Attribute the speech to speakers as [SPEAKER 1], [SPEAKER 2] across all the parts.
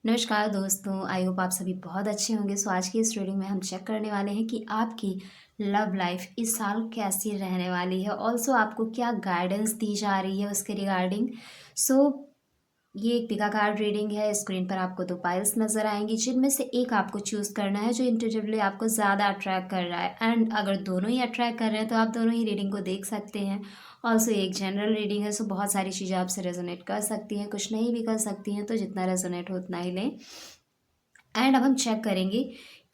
[SPEAKER 1] नमस्कार दोस्तों, I hope आप सभी बहुत अच्छे होंगे। सो आज की इस रीडिंग में हम चेक करने वाले हैं कि आपकी लव लाइफ इस साल कैसी रहने वाली है। ऑल्सो आपको क्या गाइडेंस दी जा रही है उसके रिगार्डिंग। सो ये एक पिका कार्ड रीडिंग है। स्क्रीन पर आपको दो पाइल्स नज़र आएंगी, जिनमें से एक आपको चूज़ करना है जो इंट्यूटिवली आपको ज़्यादा अट्रैक्ट कर रहा है। एंड अगर दोनों ही अट्रैक्ट कर रहे हैं तो आप दोनों ही रीडिंग को देख सकते हैं। ऑल्सो एक जनरल रीडिंग है, सो बहुत सारी चीज़ें आपसे रेजोनेट कर सकती हैं, कुछ नहीं भी कर सकती हैं, तो जितना रेजोनेट हो उतना ही लें। एंड अब हम चेक करेंगे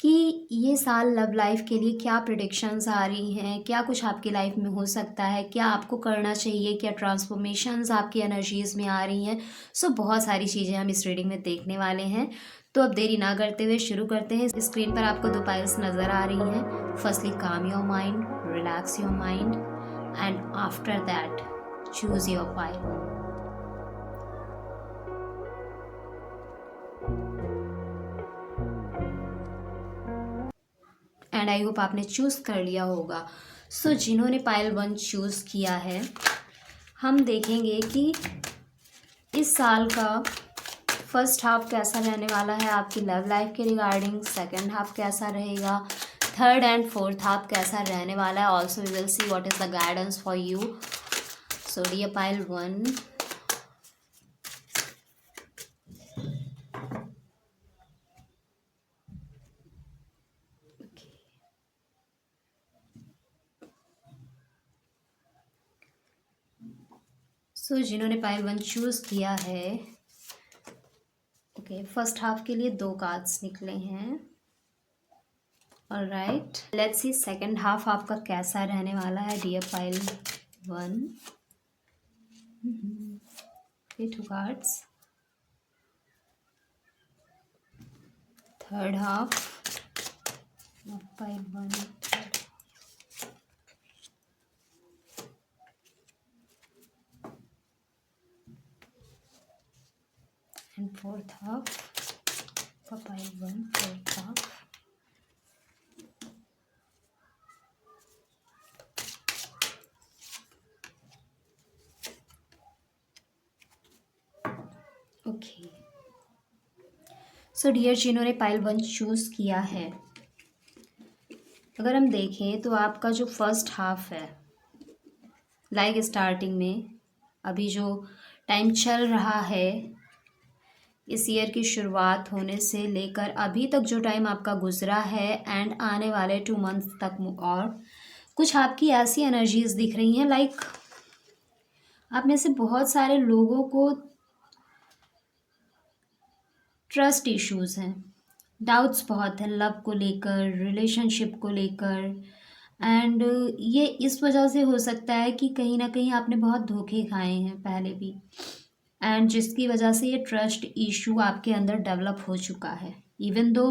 [SPEAKER 1] कि ये साल लव लाइफ के लिए क्या प्रिडिक्शंस आ रही हैं, क्या कुछ आपकी लाइफ में हो सकता है, क्या आपको करना चाहिए, क्या ट्रांसफॉर्मेशंस आपकी एनर्जीज़ में आ रही हैं। सो बहुत सारी चीज़ें हम इस रीडिंग में देखने वाले हैं। तो अब देरी ना करते हुए शुरू करते हैं। स्क्रीन पर आपको दो पाइल्स नज़र आ रही हैं। फर्स्टली काम your mind, relax your mind, and after that choose your pile. And I hope आपने चूज़ कर लिया होगा। सो जिन्होंने पायल 1 चूज़ किया है, हम देखेंगे कि इस साल का फर्स्ट हाफ कैसा रहने वाला है आपकी लव लाइफ के रिगार्डिंग, सेकंड हाफ कैसा रहेगा, थर्ड एंड फोर्थ हाफ कैसा रहने वाला है। Also we will see what is the guidance for you. So dear pile 1, so जिन्होंने पायल 1 चूज़ किया है, ओके, फर्स्ट हाफ के लिए 2 कार्ड्स निकले हैं। Alright, let's see second half आपका कैसा रहने वाला है डियर पाइल 1। ये 2 cards, third half of pile 1, and fourth half for pile 1, fourth half. Okay, so dear जिन्होंने पाइल 1 चूज़ किया है, अगर हम देखें तो आपका जो फर्स्ट हाफ है, लाइक स्टार्टिंग में अभी जो टाइम चल रहा है, इस ईयर की शुरुआत होने से लेकर अभी तक जो टाइम आपका गुजरा है एंड आने वाले 2 मंथ तक, और कुछ आपकी ऐसी एनर्जीज दिख रही हैं लाइक आप में से बहुत सारे लोगों को ट्रस्ट इश्यूज हैं, डाउट्स बहुत हैं लव को लेकर, रिलेशनशिप को लेकर। एंड ये इस वजह से हो सकता है कि कहीं ना कहीं आपने बहुत धोखे खाए हैं पहले भी, एंड जिसकी वजह से ये ट्रस्ट इशू आपके अंदर डेवलप हो चुका है। इवन दो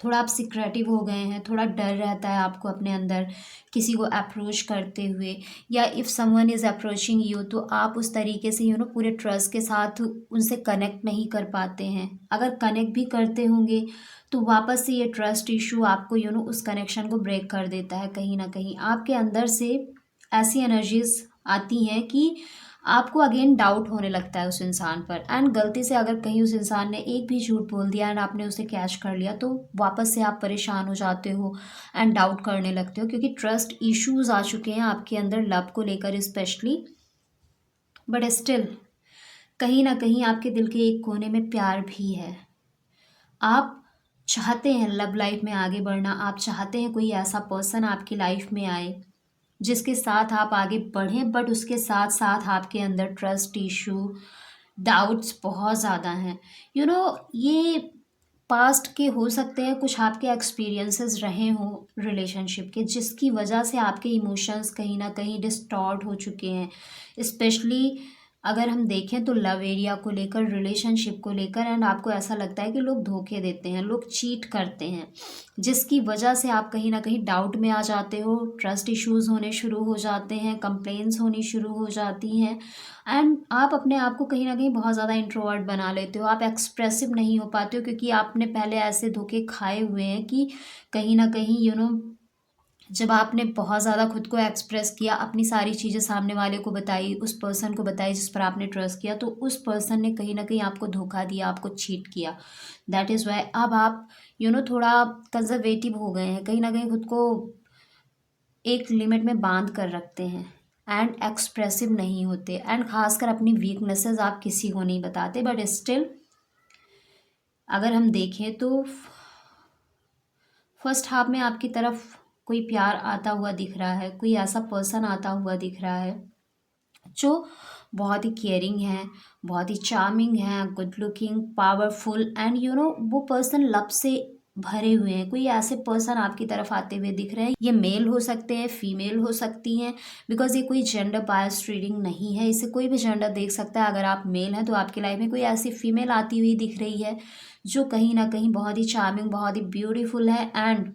[SPEAKER 1] थोड़ा आप सिक्रेटिव हो गए हैं, थोड़ा डर रहता है आपको अपने अंदर किसी को अप्रोच करते हुए, या if someone is approaching you तो आप उस तरीके से पूरे ट्रस्ट के साथ उनसे कनेक्ट नहीं कर पाते हैं। अगर कनेक्ट भी करते होंगे तो वापस से ये ट्रस्ट इशू आपको उस कनेक्शन को ब्रेक कर देता है। कहीं ना कहीं आपके अंदर से ऐसी एनर्जीज आती हैं कि आपको अगेन डाउट होने लगता है उस इंसान पर। एंड गलती से अगर कहीं उस इंसान ने एक भी झूठ बोल दिया एंड आपने उसे कैच कर लिया तो वापस से आप परेशान हो जाते हो एंड डाउट करने लगते हो, क्योंकि ट्रस्ट इश्यूज आ चुके हैं आपके अंदर लव को लेकर स्पेशली। बट स्टिल कहीं ना कहीं आपके दिल के एक कोने में प्यार भी है। आप चाहते हैं लव लाइफ में आगे बढ़ना, आप चाहते हैं कोई ऐसा पर्सन आपकी लाइफ में आए जिसके साथ आप आगे बढ़ें, बट उसके साथ साथ आपके अंदर ट्रस्ट इशू, डाउट्स बहुत ज़्यादा हैं। ये पास्ट के हो सकते हैं, कुछ आपके एक्सपीरियंसेस रहे हों रिलेशनशिप के, जिसकी वजह से आपके इमोशंस कहीं ना कहीं डिस्टॉर्ट हो चुके हैं। स्पेशली अगर हम देखें तो लव एरिया को लेकर, रिलेशनशिप को लेकर, एंड आपको ऐसा लगता है कि लोग धोखे देते हैं, लोग चीट करते हैं, जिसकी वजह से आप कहीं ना कहीं डाउट में आ जाते हो, ट्रस्ट इश्यूज होने शुरू हो जाते हैं, कंप्लेंट्स होनी शुरू हो जाती हैं। एंड आप अपने आप को कहीं ना कहीं बहुत ज़्यादा इंट्रोवर्ट बना लेते हो, आप एक्सप्रेसिव नहीं हो पाते हो, क्योंकि आपने पहले ऐसे धोखे खाए हुए हैं कि कहीं ना कहीं जब आपने बहुत ज़्यादा खुद को एक्सप्रेस किया, अपनी सारी चीज़ें सामने वाले को बताई, उस पर्सन को बताई जिस पर आपने ट्रस्ट किया, तो उस पर्सन ने कहीं न कहीं आपको धोखा दिया, आपको चीट किया। दैट इज़ व्हाई अब आप थोड़ा कंज़र्वेटिव हो गए हैं, कहीं न कहीं खुद को एक लिमिट में बाँध कर रखते हैं एंड एक्सप्रेसिव नहीं होते, एंड ख़ासकर अपनी वीकनेसेस आप किसी को नहीं बताते। बट स्टिल अगर हम देखें तो फर्स्ट हाफ में आपकी तरफ कोई प्यार आता हुआ दिख रहा है, कोई ऐसा पर्सन आता हुआ दिख रहा है जो बहुत ही केयरिंग है, बहुत ही चार्मिंग है, गुड लुकिंग, पावरफुल, एंड वो पर्सन लव से भरे हुए हैं। कोई ऐसे पर्सन आपकी तरफ आते हुए दिख रहे हैं। ये मेल हो सकते हैं, फीमेल हो सकती हैं, बिकॉज ये कोई जेंडर बायस्ड रीडिंग नहीं है, इसे कोई भी जेंडर देख सकता है। अगर आप मेल हैं तो आपकी लाइफ में कोई ऐसी फीमेल आती हुई दिख रही है जो कहीं ना कहीं बहुत ही चार्मिंग, बहुत ही ब्यूटीफुल है, एंड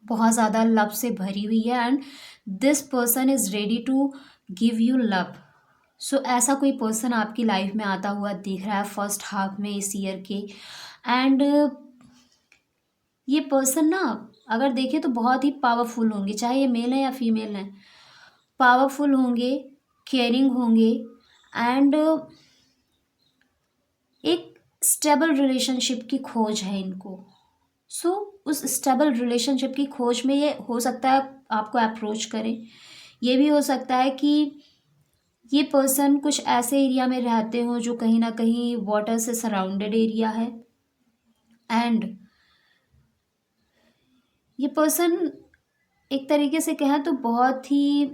[SPEAKER 1] बहुत ज़्यादा लव से भरी हुई है, and this person is ready to give you love. So ऐसा कोई पर्सन आपकी लाइफ में आता हुआ दिख रहा है फर्स्ट हाफ में इस ईयर के। एंड ये पर्सन ना, अगर देखें तो बहुत ही पावरफुल होंगे, चाहे ये मेल है या फीमेल है। पावरफुल होंगे, केयरिंग होंगे, एंड एक स्टेबल रिलेशनशिप की खोज है इनको। सो उस स्टेबल रिलेशनशिप की खोज में ये हो सकता है आपको अप्रोच करें। ये भी हो सकता है कि ये पर्सन कुछ ऐसे एरिया में रहते हो जो कहीं ना कहीं वाटर से सराउंडेड एरिया है, एंड ये पर्सन एक तरीके से कहें तो बहुत ही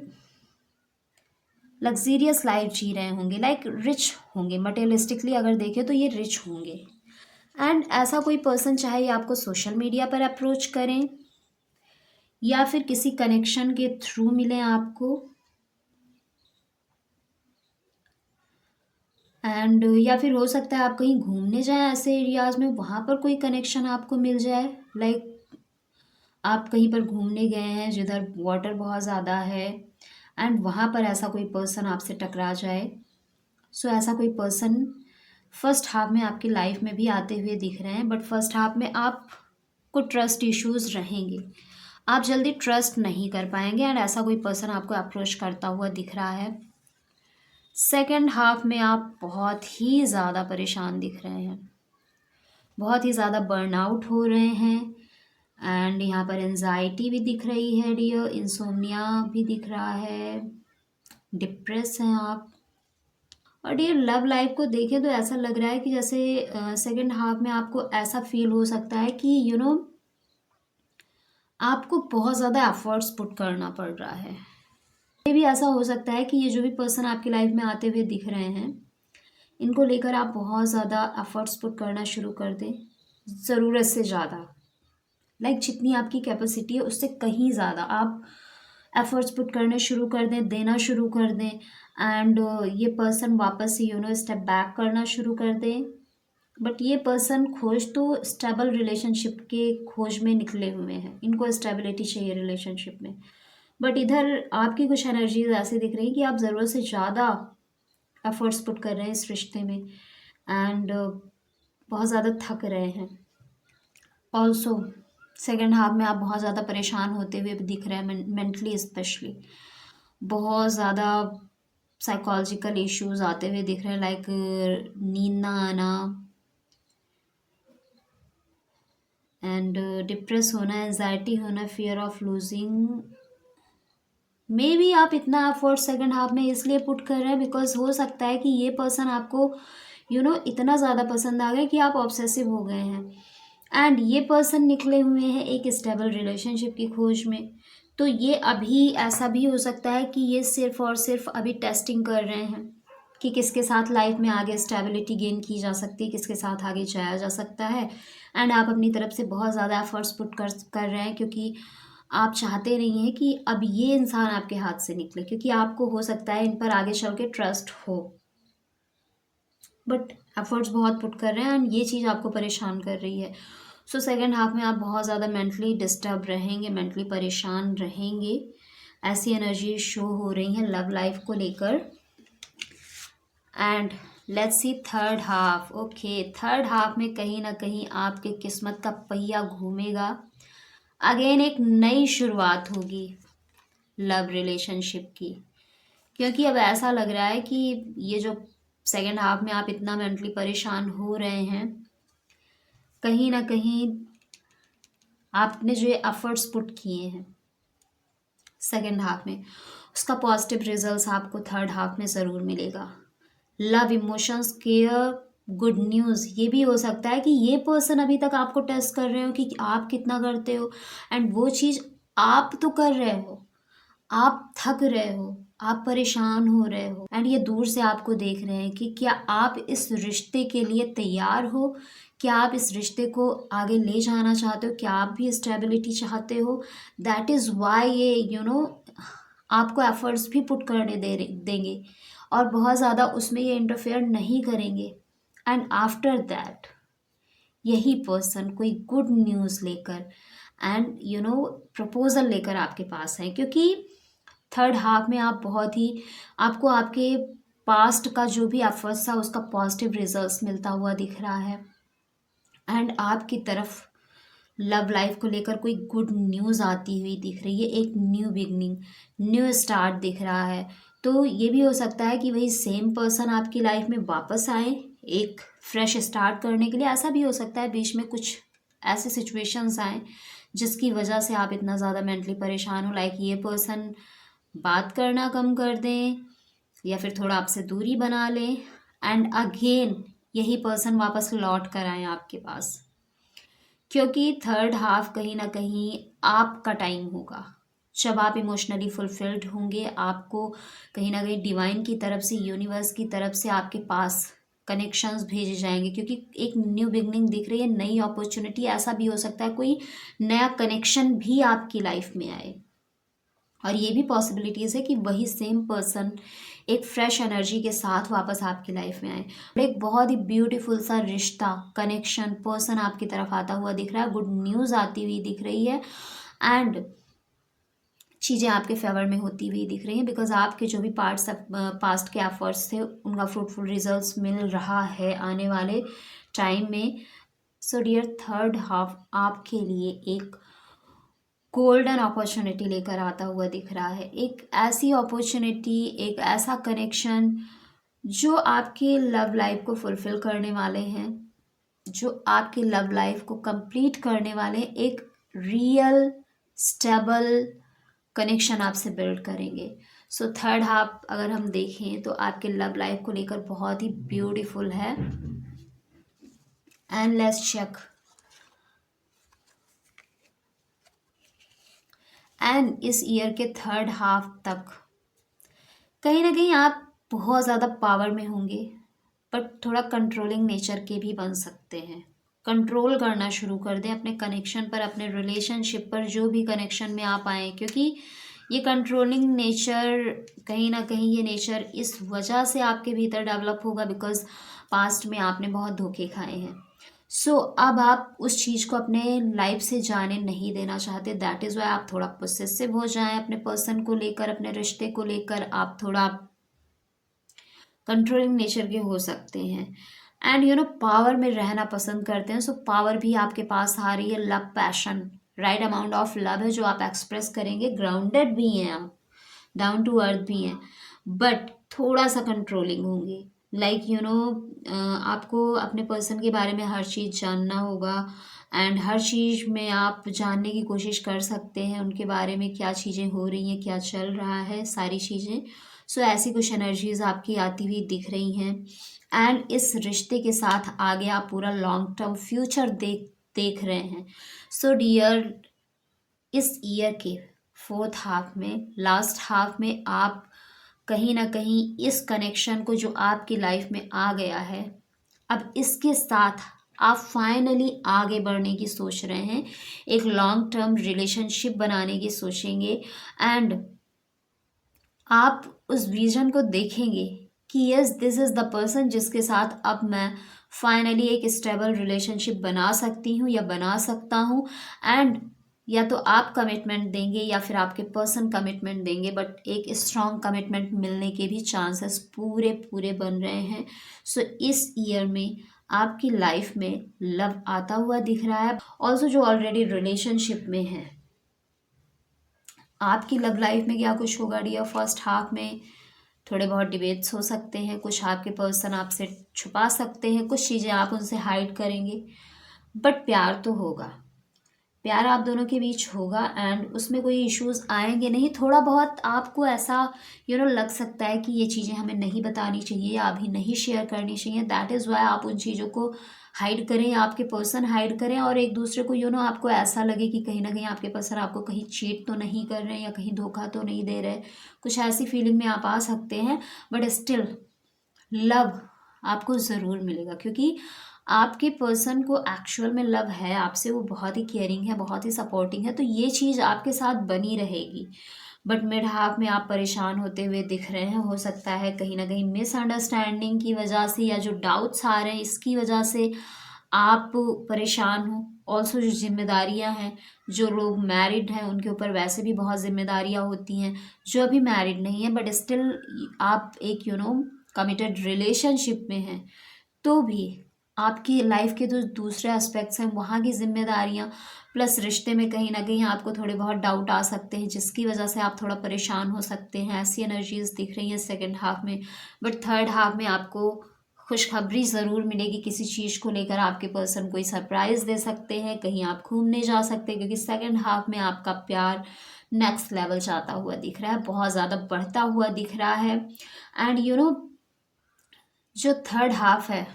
[SPEAKER 1] लग्जीरियस लाइफ जी रहे होंगे, लाइक रिच होंगे। मटेरियलिस्टिकली अगर देखें तो ये रिच होंगे। एंड ऐसा कोई पर्सन चाहे ये आपको सोशल मीडिया पर अप्रोच करें या फिर किसी कनेक्शन के थ्रू मिले आपको, एंड या फिर हो सकता है आप कहीं घूमने जाएं ऐसे एरियाज़ में, वहाँ पर कोई कनेक्शन आपको मिल जाए। लाइक आप कहीं पर घूमने गए हैं जिधर वाटर बहुत ज़्यादा है, एंड वहाँ पर ऐसा कोई पर्सन आपसे टकरा जाए। सो ऐसा कोई पर्सन फर्स्ट हाफ में आपकी लाइफ में भी आते हुए दिख रहे हैं, बट फर्स्ट हाफ में आपको ट्रस्ट इश्यूज रहेंगे, आप जल्दी ट्रस्ट नहीं कर पाएंगे, एंड ऐसा कोई पर्सन आपको अप्रोच करता हुआ दिख रहा है। सेकेंड हाफ में आप बहुत ही ज़्यादा परेशान दिख रहे हैं, बहुत ही ज़्यादा बर्नआउट हो रहे हैं, एंड यहाँ पर एनजाइटी भी दिख रही है डियर, इंसोम्निया भी दिख रहा है, डिप्रेस हैं आप। और डियर लव लाइफ को देखें तो ऐसा लग रहा है कि जैसे सेकंड हाफ में आपको ऐसा फील हो सकता है कि आपको बहुत ज़्यादा एफर्ट्स पुट करना पड़ रहा है। ये भी ऐसा हो सकता है कि ये जो भी पर्सन आपकी लाइफ में आते हुए दिख रहे हैं, इनको लेकर आप बहुत ज़्यादा एफर्ट्स पुट करना शुरू कर दें, ज़रूरत से ज़्यादा। लाइक जितनी आपकी कैपेसिटी है उससे कहीं ज़्यादा आप एफर्ट्स पुट करने शुरू कर दें, देना शुरू कर दें, एंड ये पर्सन वापस से स्टेप बैक करना शुरू कर दें। बट ये पर्सन खोज तो स्टेबल रिलेशनशिप के खोज में निकले हुए हैं, इनको स्टेबिलिटी चाहिए रिलेशनशिप में। बट इधर आपकी कुछ एनर्जीज ऐसे दिख रही हैं कि आप ज़रूरत से ज़्यादा एफर्ट्स पुट कर रहे हैं इस रिश्ते में, एंड बहुत ज़्यादा थक रहे हैं। ऑल्सो सेकेंड हाफ में आप बहुत ज़्यादा परेशान होते हुए भी दिख रहे हैं, मेंटली स्पेशली बहुत ज़्यादा साइकोलॉजिकल इश्यूज आते हुए दिख रहे हैं, लाइक नींद ना आना, एंड डिप्रेस होना, एंजाइटी होना, fear of losing. May be आप इतना एफर्ट सेकेंड हाफ में इसलिए पुट कर रहे हैं बिकॉज हो सकता है कि ये पर्सन आपको इतना ज़्यादा पसंद आ गया कि आप ऑब्सेसिव हो गए हैं, एंड ये पर्सन निकले हुए हैं एक स्टेबल रिलेशनशिप की खोज में। तो ये अभी ऐसा भी हो सकता है कि ये सिर्फ और सिर्फ अभी टेस्टिंग कर रहे हैं कि किसके साथ लाइफ में आगे स्टेबिलिटी गेन की जा सकती है, किसके साथ आगे जाया जा सकता है, एंड आप अपनी तरफ से बहुत ज़्यादा एफर्ट्स पुट कर रहे हैं क्योंकि आप चाहते नहीं हैं कि अब ये इंसान आपके हाथ से निकले, क्योंकि आपको हो सकता है इन पर आगे चल के ट्रस्ट हो, बट एफर्ट्स बहुत पुट कर रहे हैं एंड ये चीज़ आपको परेशान कर रही है। सो सेकेंड हाफ में आप बहुत ज़्यादा मेंटली डिस्टर्ब रहेंगे, मेंटली परेशान रहेंगे, ऐसी एनर्जी शो हो रही है लव लाइफ को लेकर। And let's C third half. Okay, third half में कहीं ना कहीं आपके किस्मत का पहिया घूमेगा, अगेन एक नई शुरुआत होगी लव रिलेशनशिप की, क्योंकि अब ऐसा लग रहा है कि ये जो सेकेंड हाफ में आप इतना मेंटली परेशान हो रहे हैं, कहीं ना कहीं आपने जो ये एफर्ट्स पुट किए हैं सेकेंड हाफ में, उसका पॉजिटिव रिजल्ट्स आपको थर्ड हाफ में ज़रूर मिलेगा। Love, emotions, care, good news, ये भी हो सकता है कि ये पर्सन अभी तक आपको टेस्ट कर रहे हो कि आप कितना करते हो, एंड वो चीज़ आप तो कर रहे हो, आप थक रहे हो, आप परेशान हो रहे हो, एंड ये दूर से आपको देख रहे हैं कि क्या आप इस रिश्ते के लिए तैयार हो, क्या आप इस रिश्ते को आगे ले जाना चाहते हो, क्या आप भी स्टेबिलिटी चाहते हो। दैट इज़ वाई ये आपको एफर्ट्स भी पुट करने देंगे और बहुत ज़्यादा उसमें ये इंटरफेयर नहीं करेंगे। एंड आफ्टर दैट यही पर्सन कोई गुड न्यूज़ लेकर एंड प्रपोजल लेकर आपके पास है, क्योंकि थर्ड हाफ में आप बहुत ही, आपको आपके पास्ट का जो भी एफर्ट्स था उसका पॉजिटिव रिजल्ट्स मिलता हुआ दिख रहा है, एंड आपकी तरफ लव लाइफ को लेकर कोई गुड न्यूज़ आती हुई दिख रही है, एक न्यू बिगनिंग, न्यू स्टार्ट दिख रहा है। तो ये भी हो सकता है कि वही सेम पर्सन आपकी लाइफ में वापस आए एक फ्रेश स्टार्ट करने के लिए। ऐसा भी हो सकता है बीच में कुछ ऐसे सिचुएशंस आए जिसकी वजह से आप इतना ज़्यादा मेंटली परेशान हो, लाइक ये पर्सन बात करना कम कर दें या फिर थोड़ा आपसे दूरी बना लें, एंड अगेन यही पर्सन वापस लौट कर आए आपके पास, क्योंकि थर्ड हाफ कहीं ना कहीं आपका टाइम होगा जब आप इमोशनली फुलफिल्ड होंगे। आपको कहीं ना कहीं डिवाइन की तरफ से, यूनिवर्स की तरफ से आपके पास कनेक्शंस भेजे जाएंगे, क्योंकि एक न्यू बिगनिंग दिख रही है, नई अपॉर्चुनिटी। ऐसा भी हो सकता है कोई नया कनेक्शन भी आपकी लाइफ में आए, और ये भी पॉसिबिलिटीज़ है कि वही सेम पर्सन एक फ्रेश एनर्जी के साथ वापस आपकी लाइफ में आए, और एक बहुत ही ब्यूटीफुल सा रिश्ता, कनेक्शन, पर्सन आपकी तरफ आता हुआ दिख रहा है, गुड न्यूज़ आती हुई दिख रही है, एंड चीज़ें आपके फेवर में होती हुई दिख रही हैं, बिकॉज आपके जो भी पास्ट के एफर्ट्स थे उनका फ्रूटफुल रिजल्ट्स मिल रहा है आने वाले टाइम में। सो डियर, थर्ड हाफ आपके लिए एक गोल्डन अपॉर्चुनिटी लेकर आता हुआ दिख रहा है, एक ऐसी अपॉर्चुनिटी, एक ऐसा कनेक्शन जो आपके लव लाइफ को फुलफिल करने वाले हैं, जो आपकी लव लाइफ को कंप्लीट करने वाले, एक रियल स्टेबल कनेक्शन आपसे बिल्ड करेंगे। सो थर्ड हाफ अगर हम देखें तो आपके लव लाइफ को लेकर बहुत ही ब्यूटीफुल है। एंड लेट्स चेक, एंड इस ईयर के थर्ड हाफ तक कहीं ना कहीं आप बहुत ज़्यादा पावर में होंगे, बट थोड़ा कंट्रोलिंग नेचर के भी बन सकते हैं। कंट्रोल करना शुरू कर दें अपने कनेक्शन पर, अपने रिलेशनशिप पर, जो भी कनेक्शन में आप आएँ, क्योंकि ये कंट्रोलिंग नेचर, कहीं ना कहीं ये नेचर इस वजह से आपके भीतर डेवलप होगा बिकॉज पास्ट में आपने बहुत धोखे खाए हैं। सो अब आप उस चीज़ को अपने लाइफ से जाने नहीं देना चाहते, दैट इज़ वाई आप थोड़ा पोसेसिव हो जाएं अपने पर्सन को लेकर, अपने रिश्ते को लेकर आप थोड़ा कंट्रोलिंग नेचर के हो सकते हैं, एंड पावर में रहना पसंद करते हैं। सो पावर भी आपके पास आ रही है, love, passion, right amount of love है जो आप एक्सप्रेस करेंगे, ग्राउंडेड भी हैं आप, डाउन टू अर्थ भी हैं, बट थोड़ा सा कंट्रोलिंग होंगे। लाइक आपको अपने पर्सन के बारे में हर चीज़ जानना होगा, एंड हर चीज़ में आप जानने की कोशिश कर सकते हैं उनके बारे में, क्या चीज़ें हो रही हैं, क्या चल रहा है, सारी चीज़ें। सो ऐसी कुछ एनर्जीज आपकी आती हुई दिख रही हैं, एंड इस रिश्ते के साथ आगे आप पूरा लॉन्ग टर्म फ्यूचर देख रहे हैं। सो डियर, इस ईयर के फोर्थ हाफ में, लास्ट हाफ में, आप कहीं ना कहीं इस कनेक्शन को जो आपकी लाइफ में आ गया है, अब इसके साथ आप फाइनली आगे बढ़ने की सोच रहे हैं, एक लॉन्ग टर्म रिलेशनशिप बनाने की सोचेंगे, एंड आप उस विजन को देखेंगे कि yes, this is the person जिसके साथ अब मैं फाइनली एक स्टेबल रिलेशनशिप बना सकती हूँ या बना सकता हूँ, एंड या तो आप कमिटमेंट देंगे या फिर आपके पर्सन कमिटमेंट देंगे, बट एक स्ट्रॉन्ग कमिटमेंट मिलने के भी चांसेस पूरे पूरे बन रहे हैं। सो इस ईयर में आपकी लाइफ में लव आता हुआ दिख रहा है। ऑल्सो जो ऑलरेडी रिलेशनशिप में है, आपकी लव लाइफ में क्या कुछ होगा डियर, फर्स्ट हाफ में थोड़े बहुत डिबेट्स हो सकते हैं, कुछ आपके पर्सन आपसे छुपा सकते हैं, कुछ चीज़ें आप उनसे हाइड करेंगे, बट प्यार तो होगा, प्यार आप दोनों के बीच होगा एंड उसमें कोई इश्यूज आएंगे नहीं। थोड़ा बहुत आपको ऐसा लग सकता है कि ये चीज़ें हमें नहीं बतानी चाहिए या अभी नहीं शेयर करनी चाहिए, दैट इज़ वाई आप उन चीज़ों को हाइड करें, आपके पर्सन हाइड करें और एक दूसरे को आपको ऐसा लगे कि कहीं ना कहीं आपके पर्सन आपको कहीं चीट तो नहीं कर रहे हैं या कहीं धोखा तो नहीं दे रहे, कुछ ऐसी फीलिंग में आप आ सकते हैं। बट स्टिल लव आपको ज़रूर मिलेगा, क्योंकि आपके पर्सन को एक्चुअल में लव है आपसे, वो बहुत ही केयरिंग है, बहुत ही सपोर्टिंग है, तो ये चीज़ आपके साथ बनी रहेगी। बट मिड हाफ में आप परेशान होते हुए दिख रहे हैं, हो सकता है कहीं ना कहीं मिसअंडरस्टैंडिंग की वजह से या जो डाउट्स आ रहे हैं इसकी वजह से आप परेशान हो। ऑल्सो जो जिम्मेदारियां हैं, जो लोग मैरिड हैं उनके ऊपर वैसे भी बहुत जिम्मेदारियां होती हैं, जो अभी मैरिड नहीं है बट स्टिल आप एक कमिटेड रिलेशनशिप में हैं, तो भी आपकी लाइफ के जो दूसरे एस्पेक्ट्स हैं वहाँ की जिम्मेदारियाँ प्लस रिश्ते में कहीं ना कहीं आपको थोड़े बहुत डाउट आ सकते हैं, जिसकी वजह से आप थोड़ा परेशान हो सकते हैं। ऐसी एनर्जीज दिख रही हैं सेकंड हाफ में। बट थर्ड हाफ में आपको खुशखबरी ज़रूर मिलेगी, किसी चीज़ को लेकर आपके पर्सन कोई सरप्राइज़ दे सकते हैं, कहीं आप घूमने जा सकते हैं, क्योंकि सेकंड हाफ में आपका प्यार नेक्स्ट लेवल जाता हुआ दिख रहा है, बहुत ज़्यादा बढ़ता हुआ दिख रहा है। एंड जो थर्ड हाफ है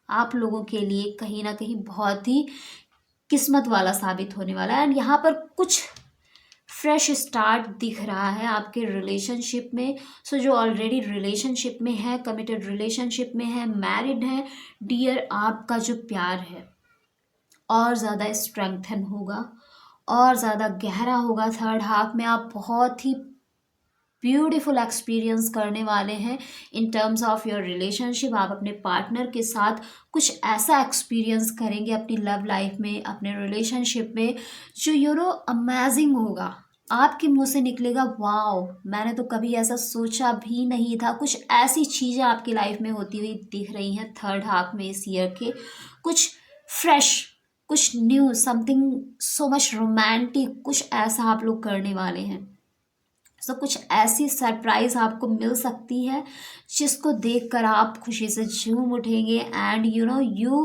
[SPEAKER 1] आप लोगों के लिए कहीं ना कहीं बहुत ही किस्मत वाला साबित होने वाला है। एंड यहाँ पर कुछ फ्रेश स्टार्ट दिख रहा है आपके रिलेशनशिप में। सो जो ऑलरेडी रिलेशनशिप में है, कमिटेड रिलेशनशिप में है, मैरिड है, डियर, आपका जो प्यार है और ज़्यादा स्ट्रेंथन होगा और ज़्यादा गहरा होगा। थर्ड हाफ में आप बहुत ही ब्यूटीफुल एक्सपीरियंस करने वाले हैं in terms of your relationship. आप अपने पार्टनर के साथ कुछ ऐसा एक्सपीरियंस करेंगे अपनी लव लाइफ में, अपने रिलेशनशिप में, जो अमेजिंग होगा। आपके मुंह से निकलेगा वाओ, मैंने तो कभी ऐसा सोचा भी नहीं था। कुछ ऐसी चीज़ें आपकी लाइफ में होती हुई दिख रही हैं थर्ड हाफ में इस ईयर के, कुछ फ्रेश, कुछ new, something so much romantic, कुछ ऐसा आप लोग करने वाले हैं। सो कुछ ऐसी सरप्राइज आपको मिल सकती है जिसको देखकर आप खुशी से झूम उठेंगे and you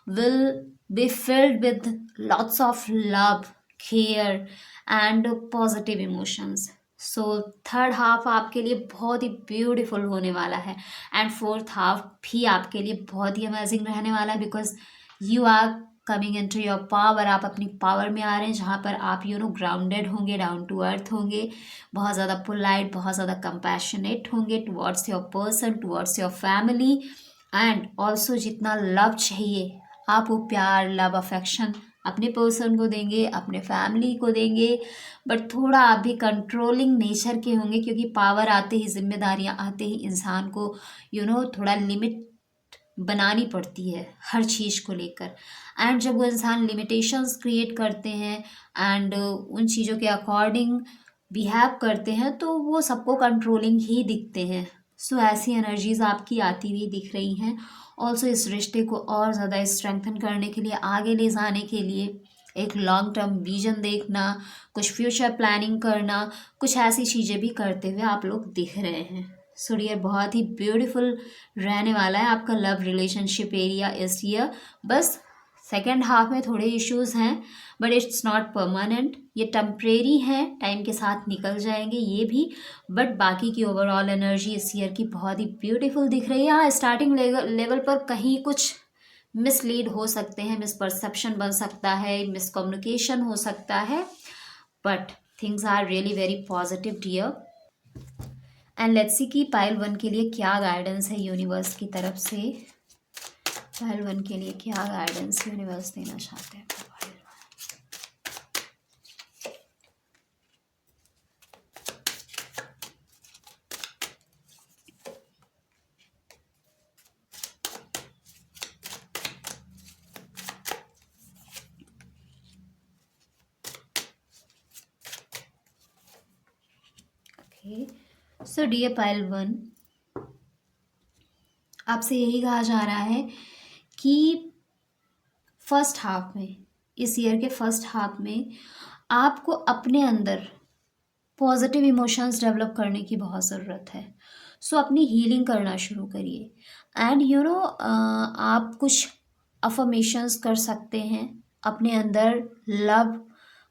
[SPEAKER 1] will be filled with lots of love, care and positive emotions. So third half आपके लिए बहुत ही ब्यूटीफुल होने वाला है एंड फोर्थ हाफ भी आपके लिए बहुत ही अमेजिंग रहने वाला है, because you are coming into your power. आप अपनी पावर में आ रहे हैं, जहाँ पर आप ग्राउंडेड होंगे, डाउन टू अर्थ होंगे, बहुत ज़्यादा पोलाइट, बहुत ज़्यादा कंपैशनेट होंगे towards your person, towards your family. And also जितना लव चाहिए आप वो प्यार, लव, अफेक्शन अपने पर्सन को देंगे, अपने फैमिली को देंगे, बट थोड़ा आप भी कंट्रोलिंग नेचर के होंगे, क्योंकि पावर आते ही, जिम्मेदारियां आते ही इंसान को थोड़ा लिमिट बनानी पड़ती है हर चीज़ को लेकर। एंड जब वो इंसान लिमिटेशंस क्रिएट करते हैं एंड उन चीज़ों के अकॉर्डिंग बिहेव करते हैं तो वो सबको कंट्रोलिंग ही दिखते हैं। सो ऐसी एनर्जीज आपकी आती हुई दिख रही हैं। ऑल्सो इस रिश्ते को और ज़्यादा स्ट्रेंथन करने के लिए, आगे ले जाने के लिए एक लॉन्ग टर्म विजन देखना, कुछ फ्यूचर प्लानिंग करना, कुछ ऐसी चीज़ें भी करते हुए आप लोग दिख रहे हैं। सो डियर, बहुत ही ब्यूटीफुल रहने वाला है आपका लव रिलेशनशिप एरिया इस ईयर। बस सेकेंड हाफ में थोड़े इश्यूज हैं बट इट्स नॉट परमानेंट, ये टेम्परेरी हैं, टाइम के साथ निकल जाएंगे ये भी। बट बाकी की ओवरऑल एनर्जी इस ईयर की बहुत ही ब्यूटीफुल दिख रही है। हाँ, स्टार्टिंग लेवल पर कहीं कुछ मिसलीड हो सकते हैं, मिसपरसेप्शन बन सकता है, मिसकम्युनिकेशन हो सकता है, but things are really very positive dear. And let's see कि पाइल 1 के लिए क्या गाइडेंस है यूनिवर्स की तरफ से। पाइल 1 के लिए क्या गाइडेंस यूनिवर्स देना चाहते हैं pile 1। Okay, so dear pile 1, आपसे यही कहा जा रहा है कि फर्स्ट हाफ में, इस ईयर के फर्स्ट हाफ में आपको अपने अंदर पॉजिटिव इमोशंस डेवलप करने की बहुत ज़रूरत है। सो अपनी हीलिंग करना शुरू करिए। एंड आप कुछ अफर्मेशंस कर सकते हैं अपने अंदर लव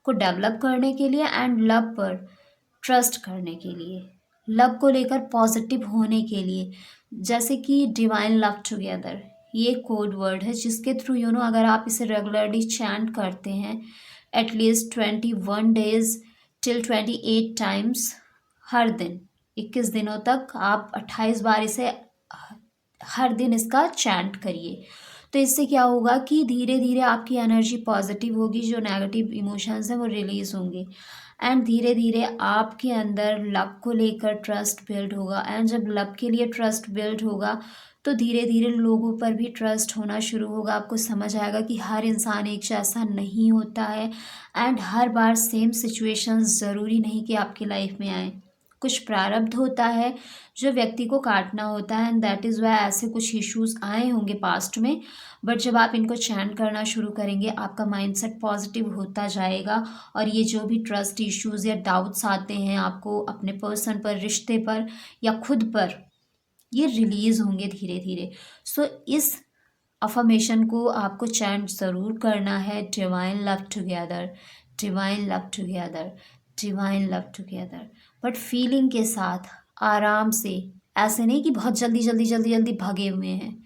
[SPEAKER 1] को डेवलप करने के लिए एंड लव पर ट्रस्ट करने के लिए, लव को लेकर पॉजिटिव होने के लिए। जैसे कि डिवाइन लव टुगेदर, ये कोड वर्ड है जिसके थ्रू अगर आप इसे रेगुलरली चैंट करते हैं एटलीस्ट 21 days टिल 28 times हर दिन, 21 दिनों तक आप 28 बार इसे हर दिन इसका चैंट करिए। तो इससे क्या होगा कि धीरे धीरे आपकी एनर्जी पॉजिटिव होगी, जो नेगेटिव इमोशंस हैं वो रिलीज़ होंगे एंड धीरे धीरे आपके अंदर लव को लेकर ट्रस्ट बिल्ड होगा। एंड जब लव के लिए ट्रस्ट बिल्ड होगा तो धीरे धीरे लोगों पर भी ट्रस्ट होना शुरू होगा। आपको समझ आएगा कि हर इंसान एक जैसा नहीं होता है and her bar same situations ज़रूरी नहीं कि आपकी लाइफ में आए। कुछ प्रारब्ध होता है जो व्यक्ति को काटना होता है एंड दैट इज़ वाई ऐसे कुछ इश्यूज आए होंगे पास्ट में। बट जब आप इनको चैंट करना शुरू करेंगे आपका माइंडसेट पॉजिटिव होता जाएगा और ये जो भी ट्रस्ट इश्यूज या डाउट्स आते हैं आपको अपने पर्सन पर, रिश्ते पर या खुद पर, ये रिलीज़ होंगे धीरे धीरे। सो इस अफर्मेशन को आपको चैंट ज़रूर करना है, divine love together, divine love together, divine love together. But feeling के साथ, आराम से, ऐसे नहीं कि बहुत जल्दी जल्दी जल्दी जल्दी भगे हुए हैं।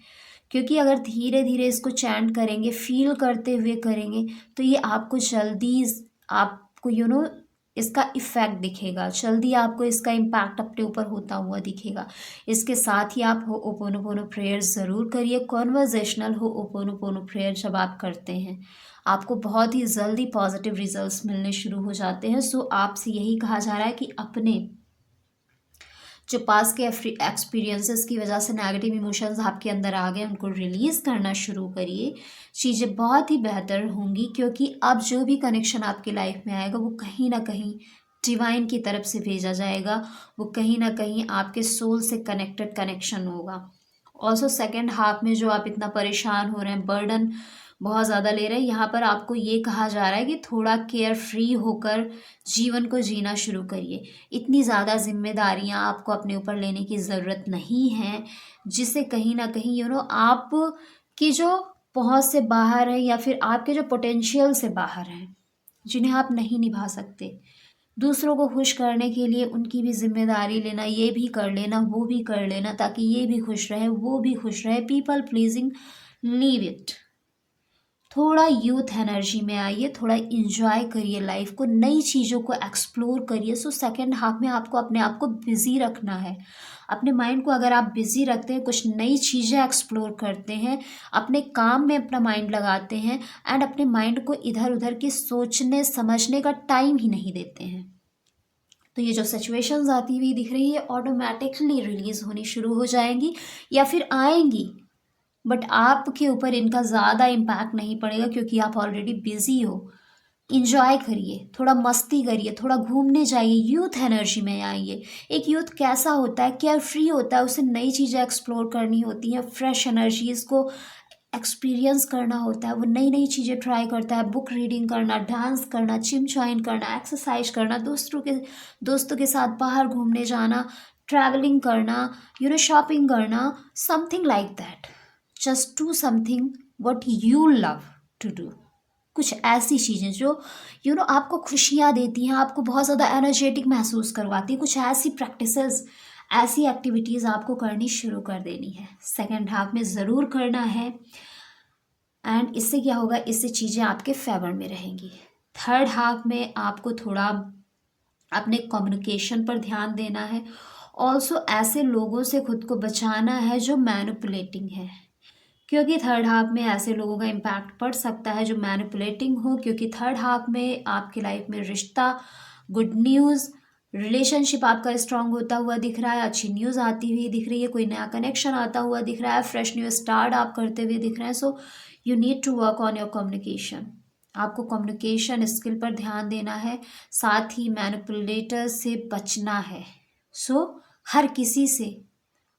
[SPEAKER 1] क्योंकि अगर धीरे धीरे इसको चैंट करेंगे, फील करते हुए करेंगे तो ये आपको जल्दी, आपको इसका इफ़ेक्ट दिखेगा, जल्दी आपको इसका इम्पैक्ट अपने ऊपर होता हुआ दिखेगा। इसके साथ ही आप होओपोनोपोनो प्रेयर ज़रूर करिए। कॉन्वर्जेशनल होओपोनोपोनो प्रेयर जब आप करते हैं आपको बहुत ही जल्दी पॉजिटिव रिजल्ट्स मिलने शुरू हो जाते हैं। सो आपसे यही कहा जा रहा है कि अपने जो पास के एक्सपीरियंसेस की वजह से नेगेटिव इमोशंस आपके अंदर आ गए उनको रिलीज़ करना शुरू करिए। चीज़ें बहुत ही बेहतर होंगी क्योंकि अब जो भी कनेक्शन आपकी लाइफ में आएगा वो कहीं ना कहीं डिवाइन की तरफ से भेजा जाएगा, वो कहीं ना कहीं आपके सोल से कनेक्टेड कनेक्शन होगा। ऑल्सो सेकेंड हाफ में जो आप इतना परेशान हो रहे हैं, बर्डन बहुत ज़्यादा ले रहे हैं, यहाँ पर आपको ये कहा जा रहा है कि थोड़ा केयर फ्री होकर जीवन को जीना शुरू करिए। इतनी ज़्यादा जिम्मेदारियाँ आपको अपने ऊपर लेने की ज़रूरत नहीं है जिससे कहीं ना कहीं आप की जो पहुँच से बाहर है या फिर आपके जो पोटेंशियल से बाहर हैं, जिन्हें आप नहीं निभा सकते। दूसरों को खुश करने के लिए उनकी भी जिम्मेदारी लेना, ये भी कर लेना, वो भी कर लेना ताकि ये भी खुश रहे, वो भी खुश रहे। People pleasing, leave it. थोड़ा यूथ एनर्जी में आइए, थोड़ा इंजॉय करिए लाइफ को, नई चीज़ों को एक्सप्लोर करिए। सो सेकेंड हाफ में आपको अपने आप को बिज़ी रखना है। अपने माइंड को अगर आप बिज़ी रखते हैं, कुछ नई चीज़ें एक्सप्लोर करते हैं, अपने काम में अपना माइंड लगाते हैं एंड अपने माइंड को इधर उधर की सोचने समझने का टाइम ही नहीं देते हैं, तो ये जो सिचुएशंस आती हुई दिख रही है ऑटोमेटिकली रिलीज़ होनी शुरू हो जाएंगी या फिर आएंगी। बट आपके ऊपर इनका ज़्यादा इम्पैक्ट नहीं पड़ेगा क्योंकि आप ऑलरेडी बिजी हो। इंजॉय करिए, थोड़ा मस्ती करिए, थोड़ा घूमने जाइए, यूथ एनर्जी में आइए। एक यूथ कैसा होता है, केयर फ्री होता है, उसे नई चीज़ें एक्सप्लोर करनी होती हैं, फ्रेश एनर्जीज़ को एक्सपीरियंस करना होता है, वो नई नई चीज़ें ट्राई करता है। बुक रीडिंग करना, डांस करना, जिम ज्वाइन करना, एक्सरसाइज करना, दोस्तों के साथ बाहर घूमने जाना, ट्रैवलिंग करना, शॉपिंग करना, something like that. Just do something what you love to do. कुछ ऐसी चीज़ें जो आपको खुशियाँ देती हैं, आपको बहुत ज़्यादा एनर्जेटिक महसूस करवाती हैं। कुछ ऐसी प्रैक्टिसेस, ऐसी एक्टिविटीज़ आपको करनी शुरू कर देनी है, सेकेंड हाफ में ज़रूर करना है। एंड इससे क्या होगा, इससे चीज़ें आपके फेवर में रहेंगी। थर्ड हाफ में आपको थोड़ा अपने कम्युनिकेशन पर ध्यान देना है। ऑल्सो ऐसे लोगों से खुद को बचाना है जो मैनिपुलेटिंग है, क्योंकि थर्ड हाफ में ऐसे लोगों का इम्पैक्ट पड़ सकता है जो मैनिपुलेटिंग हो। क्योंकि थर्ड हाफ में आपकी लाइफ में रिश्ता, गुड न्यूज़, रिलेशनशिप आपका स्ट्रांग होता हुआ दिख रहा है, अच्छी न्यूज़ आती हुई दिख रही है, कोई नया कनेक्शन आता हुआ दिख रहा है, फ्रेश न्यू स्टार्ट आप करते हुए दिख रहे हैं। So you need to work on your communication. आपको कम्युनिकेशन स्किल पर ध्यान देना है, साथ ही मैनिपुलेटर से बचना है। सो हर किसी से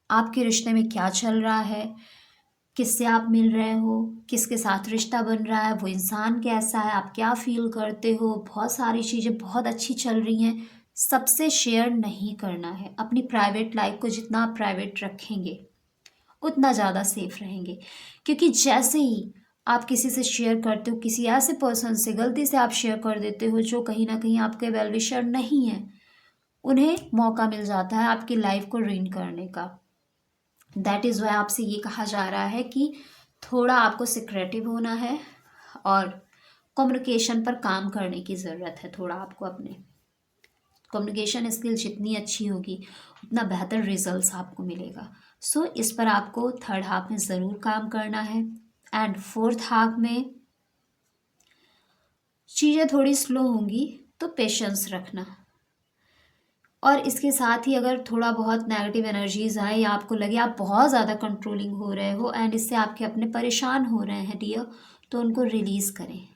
[SPEAKER 1] आपके रिश्ते में क्या चल रहा है, किससे आप मिल रहे हो, किसके साथ रिश्ता बन रहा है, वो इंसान कैसा है, आप क्या फील करते हो, बहुत सारी चीज़ें बहुत अच्छी चल रही हैं, सबसे शेयर नहीं करना है। अपनी प्राइवेट लाइफ को जितना आप प्राइवेट रखेंगे उतना ज़्यादा सेफ रहेंगे। क्योंकि जैसे ही आप किसी से शेयर करते हो, किसी ऐसे पर्सन से गलती से आप शेयर कर देते हो जो कहीं ना कहीं आपके वेल विशर नहीं है, उन्हें मौका मिल जाता है आपकी लाइफ को रुइन करने का। दैट इज़ वाई आपसे ये कहा जा रहा है कि थोड़ा आपको सिक्रेटिव होना है और कम्युनिकेशन पर काम करने की ज़रूरत है। थोड़ा आपको अपने कम्युनिकेशन स्किल जितनी अच्छी होगी उतना बेहतर रिजल्ट्स आपको मिलेगा। सो इस पर आपको थर्ड हाफ में ज़रूर काम करना है। एंड फोर्थ हाफ में चीज़ें थोड़ी स्लो होंगी तो पेशेंस रखना। और इसके साथ ही अगर थोड़ा बहुत नेगेटिव एनर्जीज आए या आपको लगे आप बहुत ज़्यादा कंट्रोलिंग हो रहे हो एंड इससे आपके अपने परेशान हो रहे हैं डियर, तो उनको रिलीज़ करें।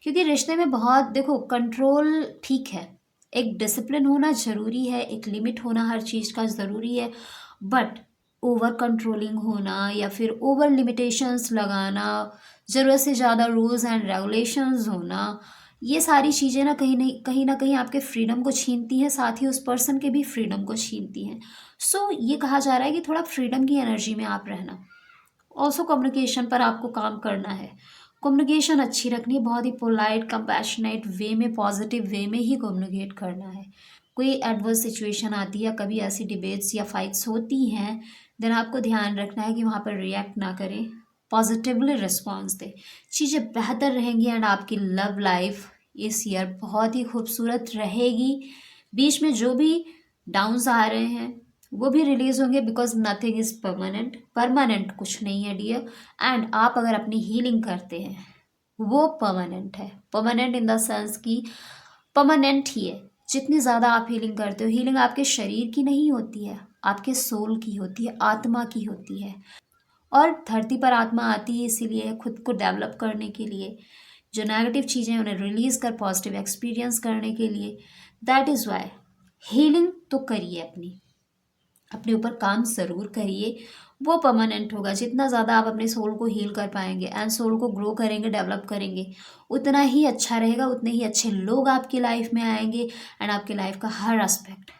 [SPEAKER 1] क्योंकि रिश्ते में बहुत देखो, कंट्रोल ठीक है, एक डिसिप्लिन होना ज़रूरी है, एक लिमिट होना हर चीज़ का ज़रूरी है, बट ओवर कंट्रोलिंग होना या फिर ओवर लिमिटेशंस लगाना, ज़रूरत से ज़्यादा रूल्स एंड रेगुलेशंस होना, ये सारी चीज़ें ना कहीं आपके फ्रीडम को छीनती हैं, साथ ही उस पर्सन के भी फ्रीडम को छीनती हैं। सो ये कहा जा रहा है कि थोड़ा फ्रीडम की एनर्जी में आप रहना। ऑल्सो कम्युनिकेशन पर आपको काम करना है। कम्युनिकेशन अच्छी रखनी है, बहुत ही पोलाइट कंपैशनेट वे में, पॉजिटिव वे में ही कम्युनिकेट करना है। कोई एडवर्स सिचुएशन आती है, कभी ऐसी डिबेट्स या फाइट्स होती हैं, देन आपको ध्यान रखना है कि वहाँ पर रिएक्ट ना करें, पॉजिटिवली रिस्पॉन्स दें। चीज़ें बेहतर रहेंगी एंड आपकी लव लाइफ इस ईयर बहुत ही खूबसूरत रहेगी। बीच में जो भी डाउन्स आ रहे हैं वो भी रिलीज होंगे, because nothing is permanent. Permanent कुछ नहीं है डियर। एंड आप अगर अपनी हीलिंग करते हैं वो परमानेंट है। परमानेंट इन द सेंस कि परमानेंट ही है। जितनी ज़्यादा आप हीलिंग करते हो, हीलिंग आपके शरीर की नहीं होती है, आपके सोल की होती है, आत्मा की होती है। और धरती पर आत्मा आती है इसीलिए, खुद को डेवलप करने के लिए, जो नेगेटिव चीज़ें उन्हें रिलीज़ कर पॉजिटिव एक्सपीरियंस करने के लिए। दैट इज़ वाई हीलिंग तो करिए, अपने ऊपर काम ज़रूर करिए, वो परमानेंट होगा। जितना ज़्यादा आप अपने सोल को हील कर पाएंगे एंड सोल को ग्रो करेंगे, डेवलप करेंगे, उतना ही अच्छा रहेगा, उतने ही अच्छे लोग आपकी लाइफ में आएंगे एंड आपकी लाइफ का हर एस्पेक्ट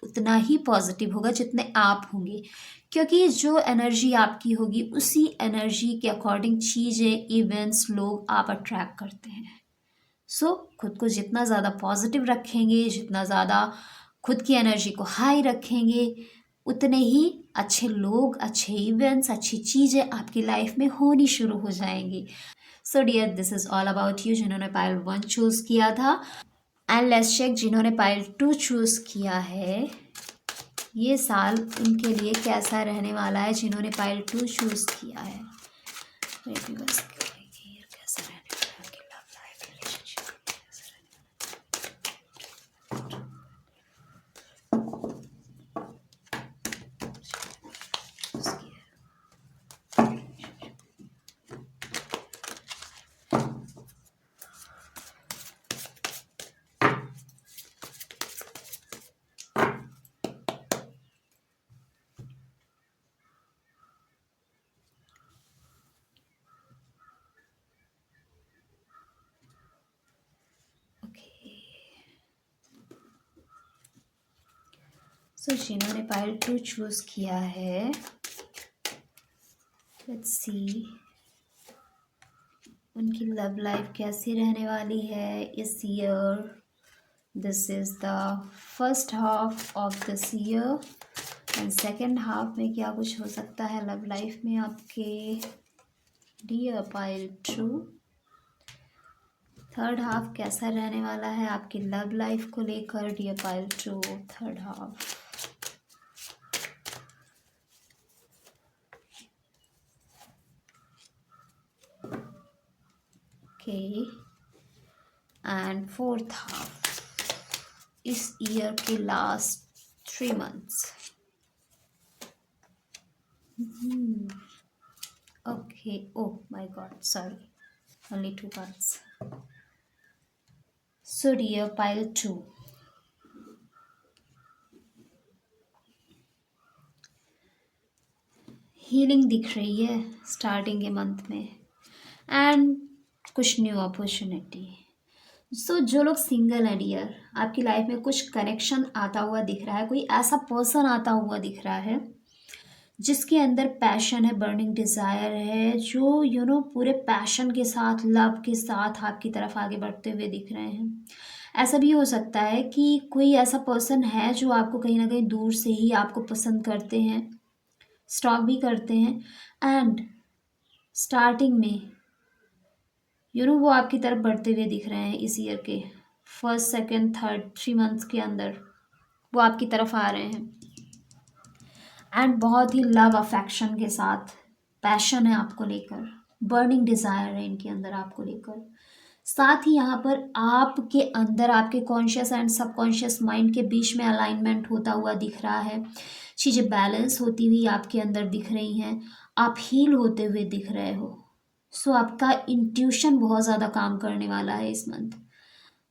[SPEAKER 1] उतना ही पॉजिटिव होगा जितने आप होंगे। क्योंकि जो एनर्जी आपकी होगी उसी एनर्जी के अकॉर्डिंग चीज़ें, इवेंट्स, लोग आप अट्रैक्ट करते हैं। सो खुद को जितना ज़्यादा पॉजिटिव रखेंगे, जितना ज़्यादा खुद की एनर्जी को हाई रखेंगे, उतने ही अच्छे लोग, अच्छे इवेंट्स, अच्छी चीज़ें आपकी लाइफ में होनी शुरू हो जाएंगी। So dear, this is all about you जिन्होंने पायल 1 चूज़ किया था। एंड लेट्स चेक जिन्होंने पायल 2 चूज़ किया है, ये साल उनके लिए कैसा रहने वाला है। जिन्होंने पायल 2 चूज़ किया है, कैसा रहने वाला है उनकी लव लाइफ, रिलेशनशिप कैसा रहने सो जिन्होंने पायल 2 चूज़ किया है, लेट्स सी उनकी लव लाइफ कैसी रहने वाली है इस year. This is the first half of this year and second half में क्या कुछ हो सकता है लव लाइफ में आपके, डियर पायल 2। थर्ड हाफ कैसा रहने वाला है आपकी लव लाइफ को लेकर, dear pile 2, third half. Okay, and fourth half इस ईयर के last 3 months. Okay, oh my God, sorry, only 2 months. So dear pile 2, healing दिख रही है स्टार्टिंग के मंथ में, एंड कुछ न्यू अपॉर्चुनिटी। सो जो लोग सिंगल है डियर, आपकी लाइफ में कुछ कनेक्शन आता हुआ दिख रहा है, कोई ऐसा पर्सन आता हुआ दिख रहा है जिसके अंदर पैशन है, बर्निंग डिज़ायर है, जो पूरे पैशन के साथ, लव के साथ आपकी तरफ आगे बढ़ते हुए दिख रहे हैं। ऐसा भी हो सकता है कि कोई ऐसा पर्सन है जो आपको कहीं ना कहीं दूर से ही आपको पसंद करते हैं, स्टॉक भी करते हैं, एंड स्टार्टिंग में वो आपकी तरफ बढ़ते हुए दिख रहे हैं। इस ईयर के फर्स्ट, सेकंड, थर्ड, 3 मंथ्स के अंदर वो आपकी तरफ आ रहे हैं, एंड बहुत ही लव अफेक्शन के साथ पैशन है आपको लेकर, बर्निंग डिज़ायर है इनके अंदर आपको लेकर। साथ ही यहाँ पर आपके अंदर आपके कॉन्शियस एंड सबकॉन्शियस माइंड के बीच में अलाइनमेंट होता हुआ दिख रहा है, चीज़ें बैलेंस होती हुई आपके अंदर दिख रही हैं, आप हील होते हुए दिख रहे हो। सो आपका इंट्यूशन बहुत ज़्यादा काम करने वाला है इस मंथ।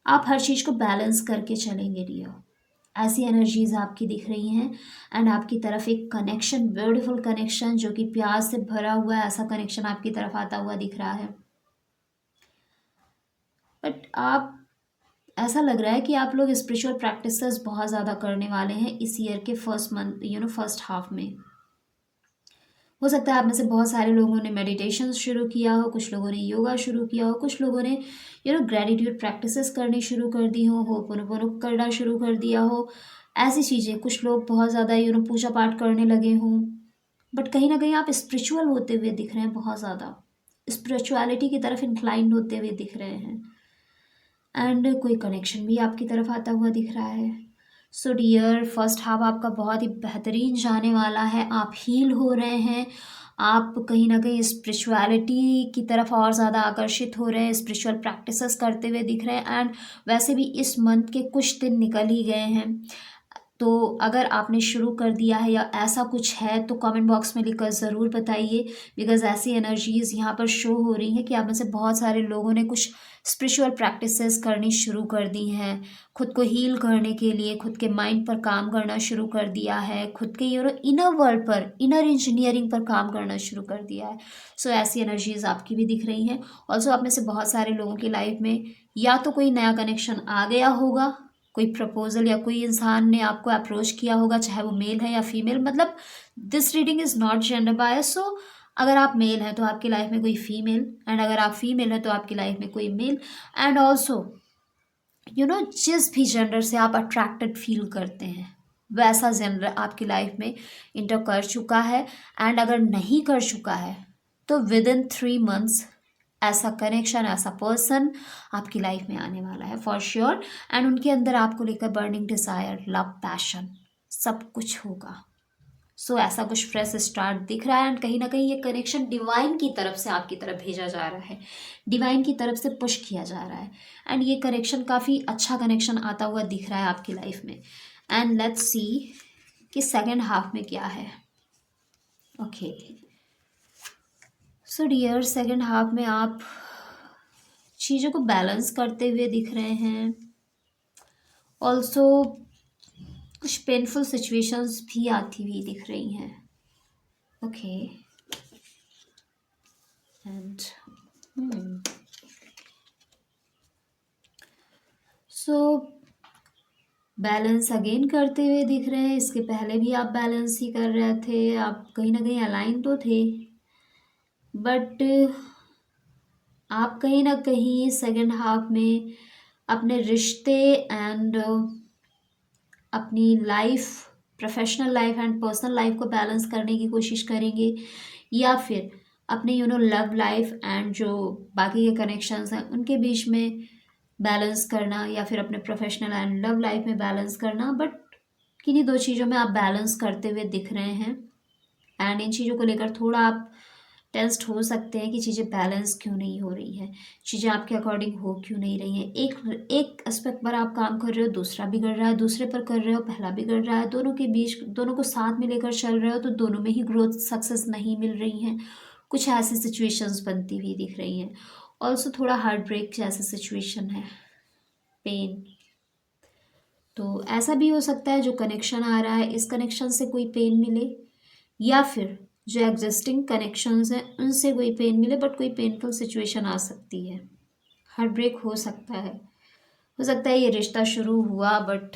[SPEAKER 1] आप हर चीज़ को बैलेंस करके चलेंगे रियो, ऐसी एनर्जीज आपकी दिख रही हैं, एंड आपकी तरफ एक कनेक्शन, ब्यूटीफुल कनेक्शन जो कि प्यार से भरा हुआ है, ऐसा कनेक्शन आपकी तरफ आता हुआ दिख रहा है। बट आप, ऐसा लग रहा है कि आप लोग स्पिरिचुअल प्रैक्टिसेस बहुत ज़्यादा करने वाले हैं इस ईयर के फर्स्ट मंथ, फर्स्ट हाफ में। हो सकता है आप में से बहुत सारे लोगों ने मेडिटेशन शुरू किया हो, कुछ लोगों ने योगा शुरू किया हो, कुछ लोगों ने ग्रेटिट्यूड प्रैक्टिसेस करनी शुरू कर दी हो होपोनोपोनो करना शुरू कर दिया हो, ऐसी चीज़ें। कुछ लोग बहुत ज़्यादा पूजा पाठ करने लगे हों, बट कहीं ना कहीं आप स्पिरिचुअल होते हुए दिख रहे हैं, बहुत ज़्यादा स्पिरिचुअलिटी की तरफ इंक्लाइंड होते हुए दिख रहे हैं, एंड कोई कनेक्शन भी आपकी तरफ आता हुआ दिख रहा है। सो डियर, फर्स्ट हाफ आपका बहुत ही बेहतरीन जाने वाला है, आप हील हो रहे हैं, आप कहीं ना कहीं स्पिरिचुअलिटी की तरफ और ज़्यादा आकर्षित हो रहे हैं, स्पिरिचुअल प्रैक्टिसेस करते हुए दिख रहे हैं, एंड वैसे भी इस मंथ के कुछ दिन निकल ही गए हैं। तो अगर आपने शुरू कर दिया है या ऐसा कुछ है तो कमेंट बॉक्स में लिखकर ज़रूर बताइए, बिकॉज़ ऐसी एनर्जीज़ यहाँ पर शो हो रही हैं कि आप में से बहुत सारे लोगों ने कुछ स्पिरिचुअल प्रैक्टिसेस करनी शुरू कर दी हैं, खुद को हील करने के लिए खुद के माइंड पर काम करना शुरू कर दिया है, खुद के इनर वर्ल्ड पर, इनर इंजीनियरिंग पर काम करना शुरू कर दिया है। सो ऐसी एनर्जीज़ आपकी भी दिख रही हैं। ऑल्सो आप में से बहुत सारे लोगों की लाइफ में या तो कोई नया कनेक्शन आ गया होगा, कोई प्रपोजल, या कोई इंसान ने आपको अप्रोच किया होगा, चाहे वो मेल है या फीमेल। मतलब this reading is not gender bias. So अगर आप मेल हैं तो आपकी लाइफ में कोई फीमेल, एंड अगर आप फीमेल हैं तो आपकी लाइफ में कोई मेल, एंड ऑल्सो जिस भी जेंडर से आप अट्रैक्टेड फील करते हैं वैसा जेंडर आपकी लाइफ में इंटर कर चुका है, एंड अगर नहीं कर चुका है तो विद इन 3 मंथ्स ऐसा कनेक्शन, ऐसा पर्सन आपकी लाइफ में आने वाला है फॉर श्योर, एंड उनके अंदर आपको लेकर बर्निंग डिज़ायर, लव, पैशन सब कुछ होगा। सो ऐसा कुछ फ्रेश स्टार्ट दिख रहा है, एंड कहीं ना कहीं ये कनेक्शन डिवाइन की तरफ से आपकी तरफ भेजा जा रहा है, डिवाइन की तरफ से पुश किया जा रहा है, एंड ये कनेक्शन काफ़ी अच्छा कनेक्शन आता हुआ दिख रहा है आपकी लाइफ में। एंड लेट्स सी कि सेकेंड हाफ में क्या है। Okay, so dear, second half में आप चीज़ों को बैलेंस करते हुए दिख रहे हैं। ऑल्सो कुछ पेनफुल सिचुएशंस भी आती हुई दिख रही हैं। Okay, and so balance again करते हुए दिख रहे हैं। इसके पहले भी आप बैलेंस ही कर रहे थे, आप कहीं ना कहीं अलाइन तो थे, बट आप कहीं ना कहीं सेकेंड हाफ में अपने रिश्ते एंड अपनी life, professional life and personal life को बैलेंस करने की कोशिश करेंगे, या फिर अपने लव लाइफ एंड जो बाकी के कनेक्शंस हैं उनके बीच में बैलेंस करना, या फिर अपने प्रोफेशनल एंड लव लाइफ में बैलेंस करना। बट किन्हीं दो चीज़ों में आप बैलेंस करते हुए दिख रहे हैं, एंड इन चीज़ों को लेकर थोड़ा आप टेंस्ड हो सकते हैं कि चीज़ें बैलेंस क्यों नहीं हो रही हैं, चीज़ें आपके अकॉर्डिंग हो क्यों नहीं रही हैं। एक एस्पेक्ट पर आप काम कर रहे हो, दूसरा बिगड़ रहा है, दूसरे पर कर रहे हो, पहला बिगड़ रहा है, दोनों के बीच, दोनों को साथ में लेकर चल रहे हो तो दोनों में ही ग्रोथ, सक्सेस नहीं मिल रही हैं। कुछ ऐसी सिचुएशंस बनती हुई दिख रही हैं। ऑल्सो थोड़ा हार्ट ब्रेक जैसा सिचुएशन है, पेन। तो ऐसा भी हो सकता है जो कनेक्शन आ रहा है, इस कनेक्शन से कोई पेन मिले, या फिर जो एग्जिस्टिंग कनेक्शंस हैं उनसे कोई पेन मिले, बट कोई पेनफुल सिचुएशन आ सकती है, हार्ट ब्रेक हो सकता है। हो सकता है ये रिश्ता शुरू हुआ बट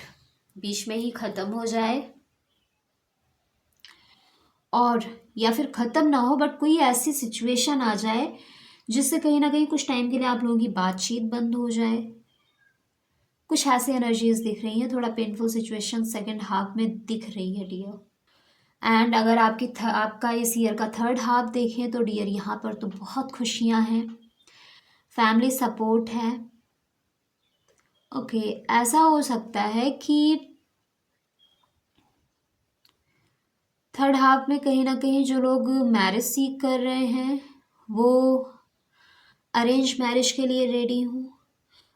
[SPEAKER 1] बीच में ही ख़त्म हो जाए, और या फिर ख़त्म ना हो बट कोई ऐसी सिचुएशन आ जाए जिससे कहीं ना कहीं कुछ टाइम के लिए आप लोगों की बातचीत बंद हो जाए। कुछ ऐसी एनर्जीज दिख रही हैं, थोड़ा पेनफुल सिचुएशन सेकंड हाफ में दिख रही है डियर। एंड अगर आपका इस ईयर का थर्ड हाफ देखें तो डियर यहाँ पर तो बहुत खुशियाँ हैं, फैमिली सपोर्ट है। ओके, ऐसा हो सकता है कि थर्ड हाफ में कहीं ना कहीं जो लोग मैरिज सीख कर रहे हैं वो अरेंज मैरिज के लिए रेडी हूँ,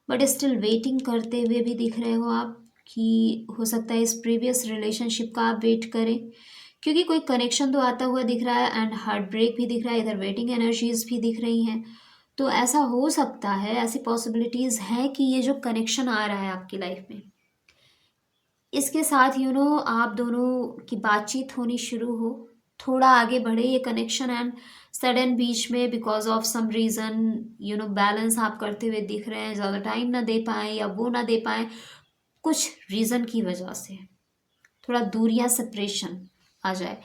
[SPEAKER 1] बट स्टिल वेटिंग करते हुए भी दिख रहे हो आप, कि हो सकता है इस प्रीवियस रिलेशनशिप का आप वेट करें, क्योंकि कोई कनेक्शन तो आता हुआ दिख रहा है एंड हार्ट ब्रेक भी दिख रहा है, इधर वेटिंग एनर्जीज भी दिख रही हैं। तो ऐसा हो सकता है, ऐसी पॉसिबिलिटीज़ हैं कि ये जो कनेक्शन आ रहा है आपकी लाइफ में, इसके साथ आप दोनों की बातचीत होनी शुरू हो, थोड़ा आगे बढ़े ये कनेक्शन, एंड सडन बीच में because of some reason balance आप करते हुए दिख रहे हैं, ज़्यादा टाइम ना दे पाएँ या वो ना दे पाएँ, कुछ रीज़न की वजह से थोड़ा दूरियां सेपरेशन आ जाए।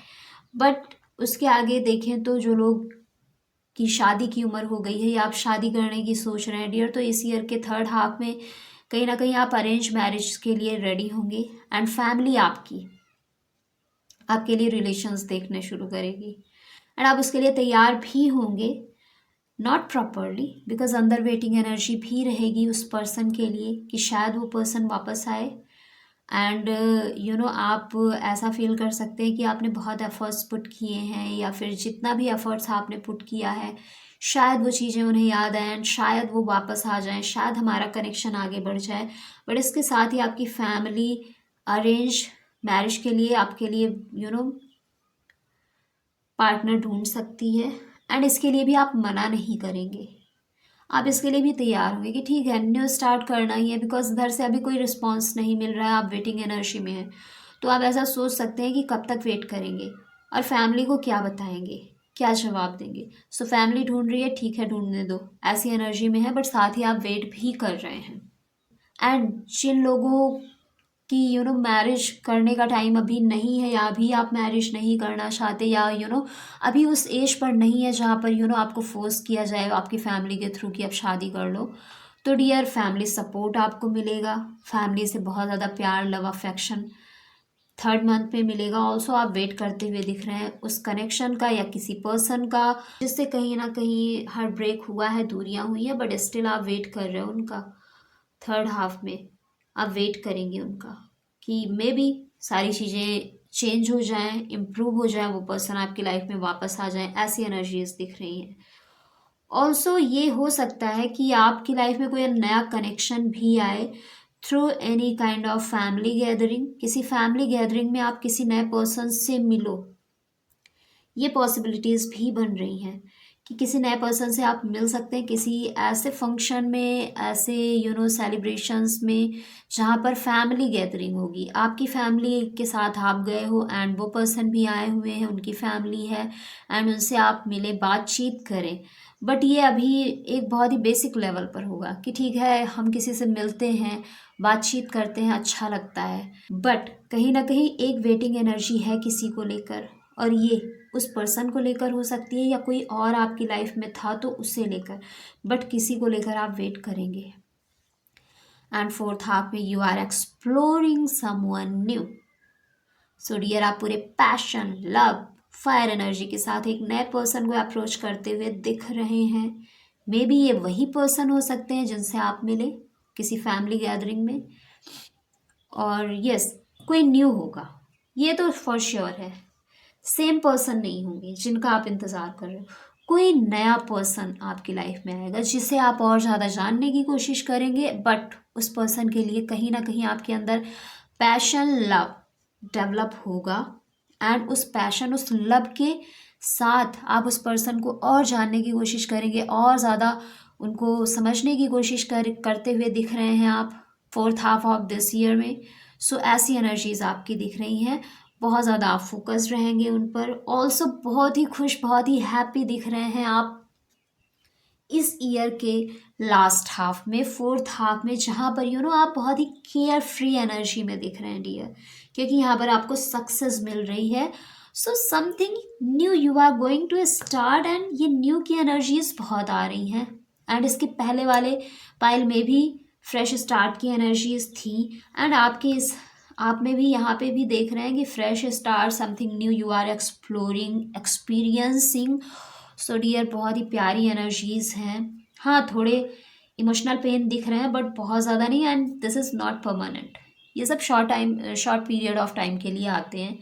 [SPEAKER 1] बट उसके आगे देखें तो जो लोग की शादी की उम्र हो गई है या आप शादी करने की सोच रहे हैं डियर, तो इस ईयर के थर्ड हाफ में कहीं ना कहीं आप अरेंज मैरिज के लिए रेडी होंगे, एंड फैमिली आपकी आपके लिए रिलेशंस देखने शुरू करेगी, एंड आप उसके लिए तैयार भी होंगे, नॉट प्रॉपरली बिकॉज अंदर वेटिंग एनर्जी भी रहेगी उस पर्सन के लिए कि शायद वो पर्सन वापस आए। एंड आप ऐसा फील कर सकते हैं कि आपने बहुत एफर्ट्स पुट किए हैं, या फिर जितना भी एफर्ट्स आपने पुट किया है शायद वो चीज़ें उन्हें याद आएँ एंड शायद वो वापस आ जाएं, शायद हमारा कनेक्शन आगे बढ़ जाए। बट इसके साथ ही आपकी फैमिली अरेंज मैरिज के लिए आपके लिए पार्टनर ढूंढ सकती है, एंड इसके लिए भी आप मना नहीं करेंगे, आप इसके लिए भी तैयार होंगे कि ठीक है न्यू स्टार्ट करना ही है, बिकॉज इधर से अभी कोई रिस्पॉन्स नहीं मिल रहा है, आप वेटिंग एनर्जी में हैं। तो आप ऐसा सोच सकते हैं कि कब तक वेट करेंगे और फैमिली को क्या बताएंगे, क्या जवाब देंगे। सो फैमिली ढूंढ रही है, ठीक है ढूंढने दो, ऐसी एनर्जी में है, बट साथ ही आप वेट भी कर रहे हैं। एंड जिन लोगों कि मैरिज करने का टाइम अभी नहीं है, या अभी आप मैरिज नहीं करना चाहते, या अभी उस एज पर नहीं है जहाँ पर आपको फोर्स किया जाए आपकी फैमिली के थ्रू कि आप शादी कर लो, तो डियर फैमिली सपोर्ट आपको मिलेगा, फैमिली से बहुत ज़्यादा प्यार लव अफेक्शन थर्ड मंथ में मिलेगा। ऑल्सो आप वेट करते हुए दिख रहे हैं उस कनेक्शन का या किसी पर्सन का जिससे कहीं ना कहीं हार्ट ब्रेक हुआ है, दूरियां हुई है, बट स्टिल आप वेट कर रहे हो उनका। थर्ड हाफ में आप वेट करेंगे उनका कि मे बी सारी चीज़ें चेंज हो जाएं, इम्प्रूव हो जाए, वो पर्सन आपकी लाइफ में वापस आ जाएं, ऐसी एनर्जीज दिख रही हैं। ऑल्सो ये हो सकता है कि आपकी लाइफ में कोई नया कनेक्शन भी आए through any kind of family gathering, किसी फैमिली गैदरिंग में आप किसी नए पर्सन से मिलो, ये पॉसिबिलिटीज़ भी बन रही हैं कि किसी नए पर्सन से आप मिल सकते हैं किसी ऐसे फंक्शन में, ऐसे सेलिब्रेशंस में जहाँ पर फैमिली गैदरिंग होगी, आपकी फैमिली के साथ आप गए हो एंड वो पर्सन भी आए हुए हैं, उनकी फैमिली है, एंड उनसे आप मिले, बातचीत करें। बट ये अभी एक बहुत ही बेसिक लेवल पर होगा कि ठीक है हम किसी से मिलते हैं, बातचीत करते हैं, अच्छा लगता है, बट कहीं ना कहीं एक वेटिंग एनर्जी है किसी को लेकर, और ये उस पर्सन को लेकर हो सकती है या कोई और आपकी लाइफ में था तो उससे लेकर, बट किसी को लेकर आप वेट करेंगे। एंड फोर्थ हाफ में you are exploring someone new. So dear आप पूरे पैशन लव फायर एनर्जी के साथ एक नए पर्सन को अप्रोच करते हुए दिख रहे हैं। मे बी ये वही पर्सन हो सकते हैं जिनसे आप मिले किसी फैमिली गैदरिंग में, और यस कोई न्यू होगा, ये तो फॉर श्योर है। सेम पर्सन नहीं होंगे जिनका आप इंतज़ार कर रहे हो, कोई नया पर्सन आपकी लाइफ में आएगा जिसे आप और ज़्यादा जानने की कोशिश करेंगे, बट उस पर्सन के लिए कहीं ना कहीं आपके अंदर पैशन लव डेवलप होगा, एंड उस पैशन उस लव के साथ आप उस पर्सन को और जानने की कोशिश करेंगे, और ज़्यादा उनको समझने की कोशिश करते हुए दिख रहे हैं आप fourth half of this year में। सो ऐसी एनर्जीज आपकी दिख रही हैं, बहुत ज़्यादा आप फोकस्ड रहेंगे उन पर। ऑल्सो बहुत ही खुश, बहुत ही हैप्पी दिख रहे हैं आप इस ईयर के लास्ट हाफ में, फोर्थ हाफ में, जहाँ पर आप बहुत ही केयर फ्री एनर्जी में दिख रहे हैं डियर, क्योंकि यहाँ पर आपको सक्सेस मिल रही है। So something new you are going to start, and ये न्यू की एनर्जीज बहुत आ रही हैं। एंड इसके पहले वाले पाइल में भी फ्रेश स्टार्ट की एनर्जीज थी, एंड आपके इस आप में भी यहाँ पे भी देख रहे हैं कि fresh start, something new you are exploring, experiencing. So dear बहुत ही प्यारी एनर्जीज हैं। हाँ, थोड़े इमोशनल पेन दिख रहे हैं बट बहुत ज़्यादा नहीं, and this is not permanent. ये सब शॉर्ट पीरियड ऑफ टाइम के लिए आते हैं,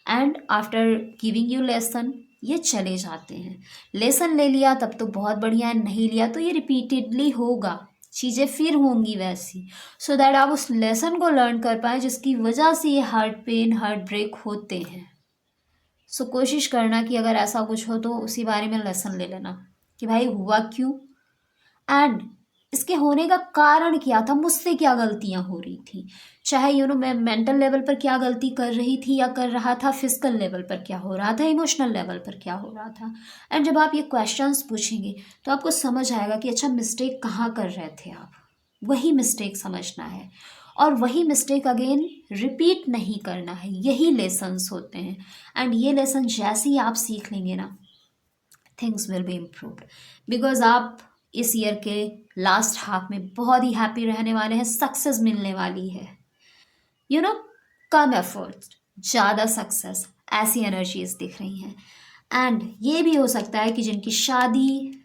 [SPEAKER 1] and after giving you lesson ये चले जाते हैं। लेसन ले लिया तब तो बहुत बढ़िया है, नहीं लिया तो ये रिपीटेडली होगा, चीज़ें फिर होंगी वैसी, सो दैट आप उस लेसन को लर्न कर पाएँ जिसकी वजह से ये हार्ट पेन, हार्ट ब्रेक होते हैं। सो कोशिश करना कि अगर ऐसा कुछ हो तो उसी बारे में लेसन ले लेना कि भाई हुआ क्यों, एंड इसके होने का कारण क्या था, मुझसे क्या गलतियां हो रही थी, चाहे मैं मेंटल लेवल पर क्या गलती कर रही थी या कर रहा था, फिजिकल लेवल पर क्या हो रहा था, इमोशनल लेवल पर क्या हो रहा था। एंड जब आप ये क्वेश्चंस पूछेंगे तो आपको समझ आएगा कि अच्छा मिस्टेक कहाँ कर रहे थे आप, वही मिस्टेक समझना है और वही मिस्टेक अगेन रिपीट नहीं करना है। यही लेसन्स होते हैं, एंड ये लेसन जैसे ही आप सीख लेंगे ना, things will be improved, because आप इस ईयर के लास्ट हाफ में बहुत ही हैप्पी रहने वाले हैं, सक्सेस मिलने वाली है, कम एफर्ट्स ज़्यादा सक्सेस, ऐसी एनर्जीज दिख रही हैं। एंड ये भी हो सकता है कि जिनकी शादी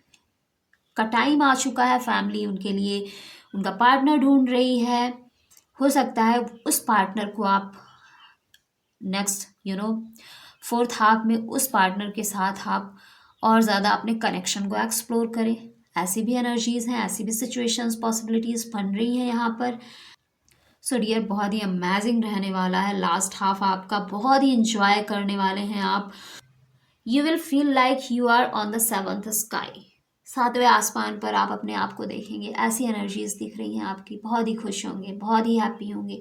[SPEAKER 1] का टाइम आ चुका है, फैमिली उनके लिए उनका पार्टनर ढूंढ रही है, हो सकता है उस पार्टनर को आप नेक्स्ट फोर्थ हाफ में उस पार्टनर के साथ आप और ज़्यादा अपने कनेक्शन को एक्सप्लोर करें। ऐसी भी एनर्जीज़ हैं, ऐसी भी सिचुएशंस, पॉसिबिलिटीज़ बन रही हैं यहाँ पर। सो डियर बहुत ही अमेजिंग रहने वाला है लास्ट हाफ आपका, बहुत ही इंजॉय करने वाले हैं आप। You will feel like you are on the seventh sky, सातवें आसमान पर आप अपने आप को देखेंगे। ऐसी एनर्जीज दिख रही हैं आपकी, बहुत ही खुश होंगे, बहुत ही हैप्पी होंगे।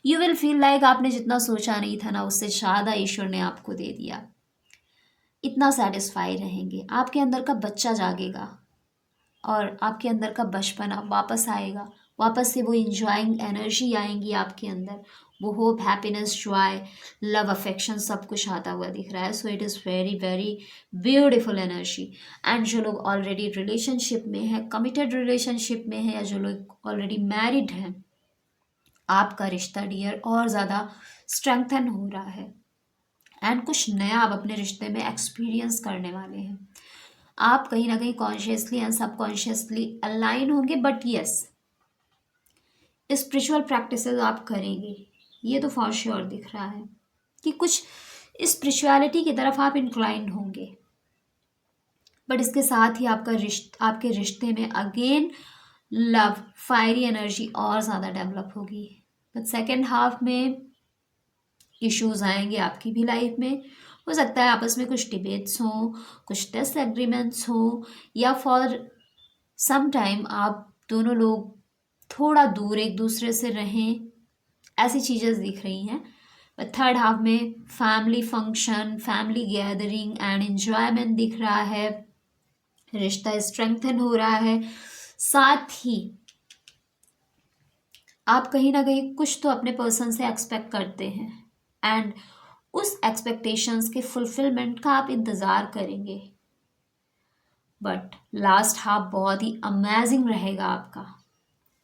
[SPEAKER 1] यू विल फील लाइक आपने जितना सोचा नहीं था ना, उससे ज़्यादा ईश्वर ने आपको दे दिया। इतना सेटिस्फाई रहेंगे, आपके अंदर का बच्चा जागेगा और आपके अंदर का बचपना वापस आएगा, वापस से वो इंजॉइंग एनर्जी आएंगी आपके अंदर, वो hope, happiness, Joy, love, affection सब कुछ आता हुआ दिख रहा है। So it is very very beautiful energy. And जो लोग ऑलरेडी रिलेशनशिप में हैं, कमिटेड रिलेशनशिप में हैं, या जो लोग ऑलरेडी मैरिड हैं, आपका रिश्ता डियर और ज़्यादा स्ट्रेंथन हो रहा है, एंड कुछ नया आप अपने रिश्ते में एक्सपीरियंस करने वाले हैं। आप कहीं ना कहीं कॉन्शियसली एंड सबकॉन्शियसली अलाइन होंगे, बट यस स्पिरिचुअल प्रैक्टिसेस आप करेंगे, ये तो फॉर श्योर दिख रहा है कि कुछ स्पिरिचुअलिटी की तरफ आप इंक्लाइंड होंगे। बट इसके साथ ही आपके रिश्ते में अगेन लव, फायरी एनर्जी और ज़्यादा डेवलप होगी। बट सेकेंड हाफ में इश्यूज आएंगे आपकी भी लाइफ में, हो सकता है आपस में कुछ डिबेट्स हों, कुछ डिसएग्रीमेंट्स हो, या फॉर सम टाइम आप दोनों लोग थोड़ा दूर एक दूसरे से रहें, ऐसी चीज़ें दिख रही हैं। बट थर्ड हाफ में family function, family gathering and enjoyment दिख रहा है, रिश्ता स्ट्रेंथन हो रहा है। साथ ही आप कहीं ना कहीं कुछ तो अपने पर्सन से एक्सपेक्ट करते हैं, एंड उस एक्सपेक्टेशंस के फुलफिलमेंट का आप इंतज़ार करेंगे। बट लास्ट हाफ बहुत ही अमेजिंग रहेगा आपका।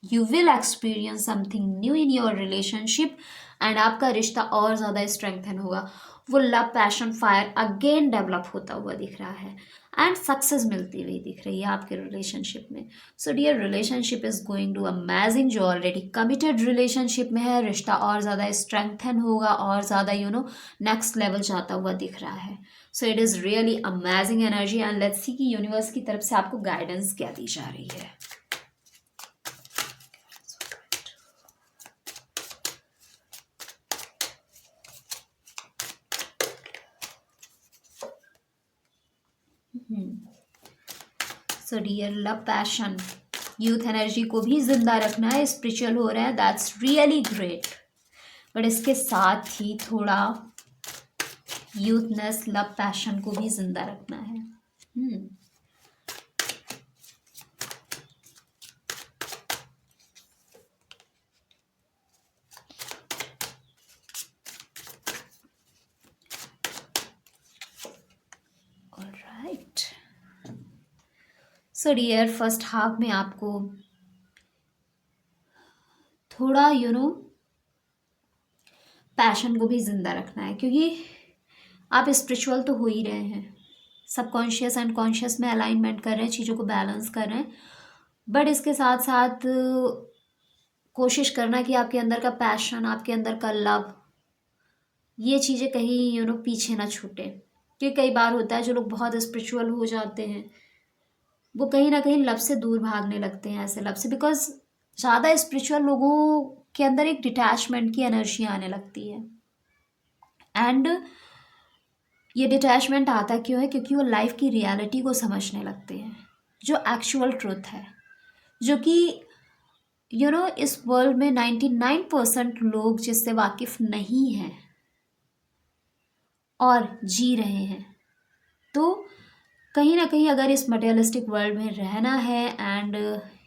[SPEAKER 1] You will experience something new in your relationship, and आपका रिश्ता और ज़्यादा स्ट्रेंथन होगा। वो love, passion, fire again develop होता हुआ दिख रहा है, एंड सक्सेस मिलती हुई दिख रही है आपके रिलेशनशिप में। So dear relationship is going to amazing. जो ऑलरेडी कमिटेड रिलेशनशिप में है, रिश्ता और ज़्यादा स्ट्रेंथन होगा और ज़्यादा नेक्स्ट लेवल जाता हुआ दिख रहा है। So it is really amazing energy, and let's see कि यूनिवर्स की तरफ से आपको गाइडेंस क्या दी जा रही है। So dear love, passion, youth energy को भी जिंदा रखना है, स्पिरिचुअल हो रहा है, दैट्स रियली ग्रेट। बट इसके साथ ही थोड़ा यूथनेस, लव, पैशन को भी जिंदा रखना है। Alright, so dear, first half में आपको थोड़ा पैशन को भी जिंदा रखना है, क्योंकि आप स्पिरिचुअल तो हो ही रहे हैं, सबकॉन्शियस एंड कॉन्शियस में अलाइनमेंट कर रहे हैं, चीज़ों को बैलेंस कर रहे हैं, बट इसके साथ साथ कोशिश करना कि आपके अंदर का पैशन, आपके अंदर का लव, ये चीज़ें कहीं पीछे ना छूटे। क्योंकि कई बार होता है जो लोग बहुत स्पिरिचुअल हो जाते हैं वो कहीं ना कहीं लव से दूर भागने लगते हैं, ऐसे लव से, बिकॉज ज़्यादा स्पिरिचुअल लोगों के अंदर एक डिटैचमेंट की एनर्जी आने लगती है। एंड ये डिटैचमेंट आता क्यों है? क्योंकि वो लाइफ की रियलिटी को समझने लगते हैं, जो एक्चुअल ट्रुथ है, जो कि इस वर्ल्ड में 99% लोग जिससे वाकिफ नहीं हैं और जी रहे हैं। तो कहीं ना कहीं अगर इस मटेरियलिस्टिक वर्ल्ड में रहना है एंड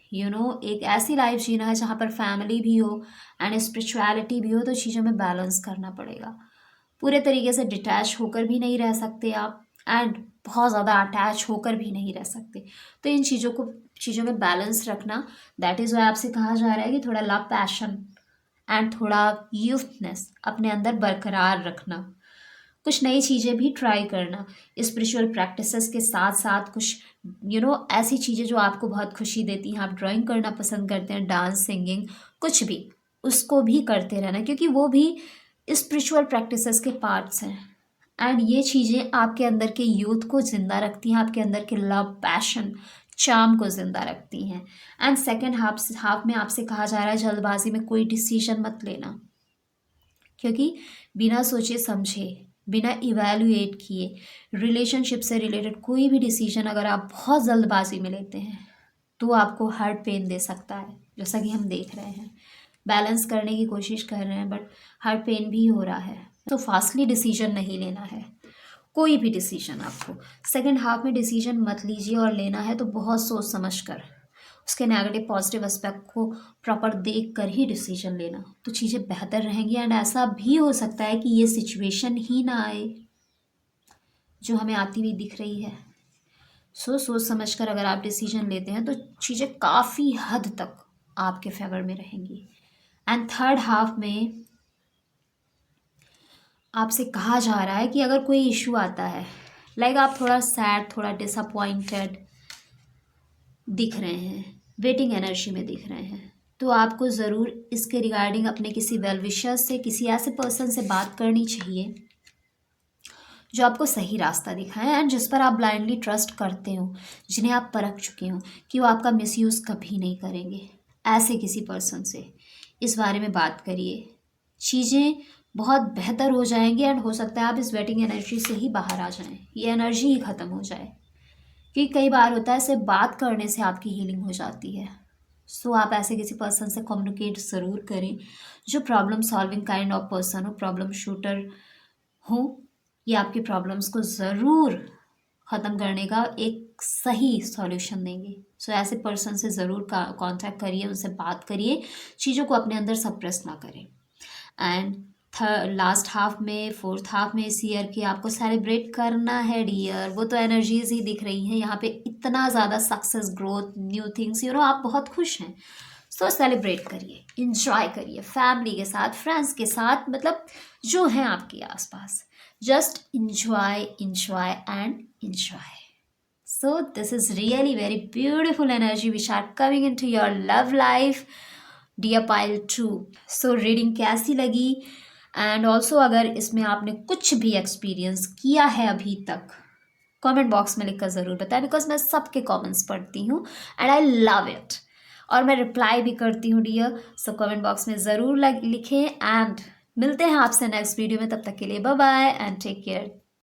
[SPEAKER 1] एक ऐसी लाइफ जीना है जहाँ पर फैमिली भी हो एंड स्पिरिचुअलिटी भी हो, तो चीज़ों में बैलेंस करना पड़ेगा। पूरे तरीके से डिटैच होकर भी नहीं रह सकते आप एंड बहुत ज़्यादा अटैच होकर भी नहीं रह सकते। तो इन चीज़ों में बैलेंस रखना, दैट इज़ वाई आपसे कहा जा रहा है कि थोड़ा लव, पैशन एंड थोड़ा यूथनेस अपने अंदर बरकरार रखना, कुछ नई चीज़ें भी ट्राई करना, स्पिरिचुअल प्रैक्टिसेस के साथ साथ कुछ ऐसी चीज़ें जो आपको बहुत खुशी देती हैं। आप ड्राइंग करना पसंद करते हैं, डांस, सिंगिंग, कुछ भी, उसको भी करते रहना, क्योंकि वो भी स्पिरिचुअल प्रैक्टिसेस के पार्ट्स हैं। एंड ये चीज़ें आपके अंदर के यूथ को ज़िंदा रखती हैं, आपके अंदर के लव, पैशन, चार्म को ज़िंदा रखती हैं। एंड सेकेंड हाफ में आपसे कहा जा रहा है जल्दबाजी में कोई डिसीजन मत लेना, क्योंकि बिना सोचे समझे, बिना इवैल्यूएट किए रिलेशनशिप से रिलेटेड कोई भी डिसीजन अगर आप बहुत जल्दबाजी में लेते हैं तो आपको हार्ट पेन दे सकता है, जैसा कि हम देख रहे हैं। बैलेंस करने की कोशिश कर रहे हैं बट हार्ट पेन भी हो रहा है। तो फास्टली डिसीजन नहीं लेना है, कोई भी डिसीजन आपको सेकेंड हाफ में डिसीजन मत लीजिए, और लेना है तो बहुत सोच समझ कर, उसके नेगेटिव पॉजिटिव एस्पेक्ट को प्रॉपर देख कर ही डिसीजन लेना, तो चीज़ें बेहतर रहेंगी। एंड ऐसा भी हो सकता है कि ये सिचुएशन ही ना आए जो हमें आती हुई दिख रही है। सोच समझ कर अगर आप डिसीजन लेते हैं तो चीज़ें काफ़ी हद तक आपके फेवर में रहेंगी। एंड थर्ड हाफ में आपसे कहा जा रहा है कि अगर कोई इशू आता है, लाइक आप थोड़ा सैड, थोड़ा डिसअपॉइंटेड दिख रहे हैं, वेटिंग एनर्जी में दिख रहे हैं, तो आपको ज़रूर इसके रिगार्डिंग अपने किसी वेल विशर से, किसी ऐसे पर्सन से बात करनी चाहिए जो आपको सही रास्ता दिखाएं एंड जिस पर आप ब्लाइंडली ट्रस्ट करते हो, जिन्हें आप परख चुके हो कि वो आपका मिसयूज़ कभी नहीं करेंगे। ऐसे किसी पर्सन से इस बारे में बात करिए, चीज़ें बहुत बेहतर हो जाएंगी। एंड हो सकता है आप इस वेटिंग एनर्जी से ही बाहर आ जाएं, ये एनर्जी ही ख़त्म हो जाए, क्योंकि कई बार होता है सिर्फ बात करने से आपकी हीलिंग हो जाती है। सो आप ऐसे किसी पर्सन से कम्युनिकेट ज़रूर करें जो problem solving kind of person हो, प्रॉब्लम शूटर हो, ये आपकी प्रॉब्लम्स को ज़रूर ख़त्म करने का एक सही सॉल्यूशन देंगे। सो ऐसे पर्सन से ज़रूर कांटेक्ट करिए, उनसे बात करिए, चीज़ों को अपने अंदर सप्रेस ना करें। एंड लास्ट हाफ में, फोर्थ हाफ में इस ईयर की आपको सेलिब्रेट करना है डियर। वो तो एनर्जीज ही दिख रही हैं यहाँ पे, इतना ज़्यादा सक्सेस, ग्रोथ, न्यू थिंग्स, आप बहुत खुश हैं। सो सेलिब्रेट करिए, इंजॉय करिए फैमिली के साथ, फ्रेंड्स के साथ, मतलब जो हैं आपके आसपास, just enjoy and enjoy. So this is really very beautiful energy which are coming into your love life, dear pile 2. So reading कैसी लगी, एंड ऑल्सो अगर इसमें आपने कुछ भी एक्सपीरियंस किया है अभी तक, कमेंट बॉक्स में लिखकर ज़रूर बताएं, बिकॉज मैं सबके कमेंट्स पढ़ती हूँ एंड आई लव इट, और मैं रिप्लाई भी करती हूँ डियर। सो कमेंट बॉक्स में ज़रूर लिखें एंड मिलते हैं आपसे नेक्स्ट वीडियो में। तब तक के लिए bye bye and take care.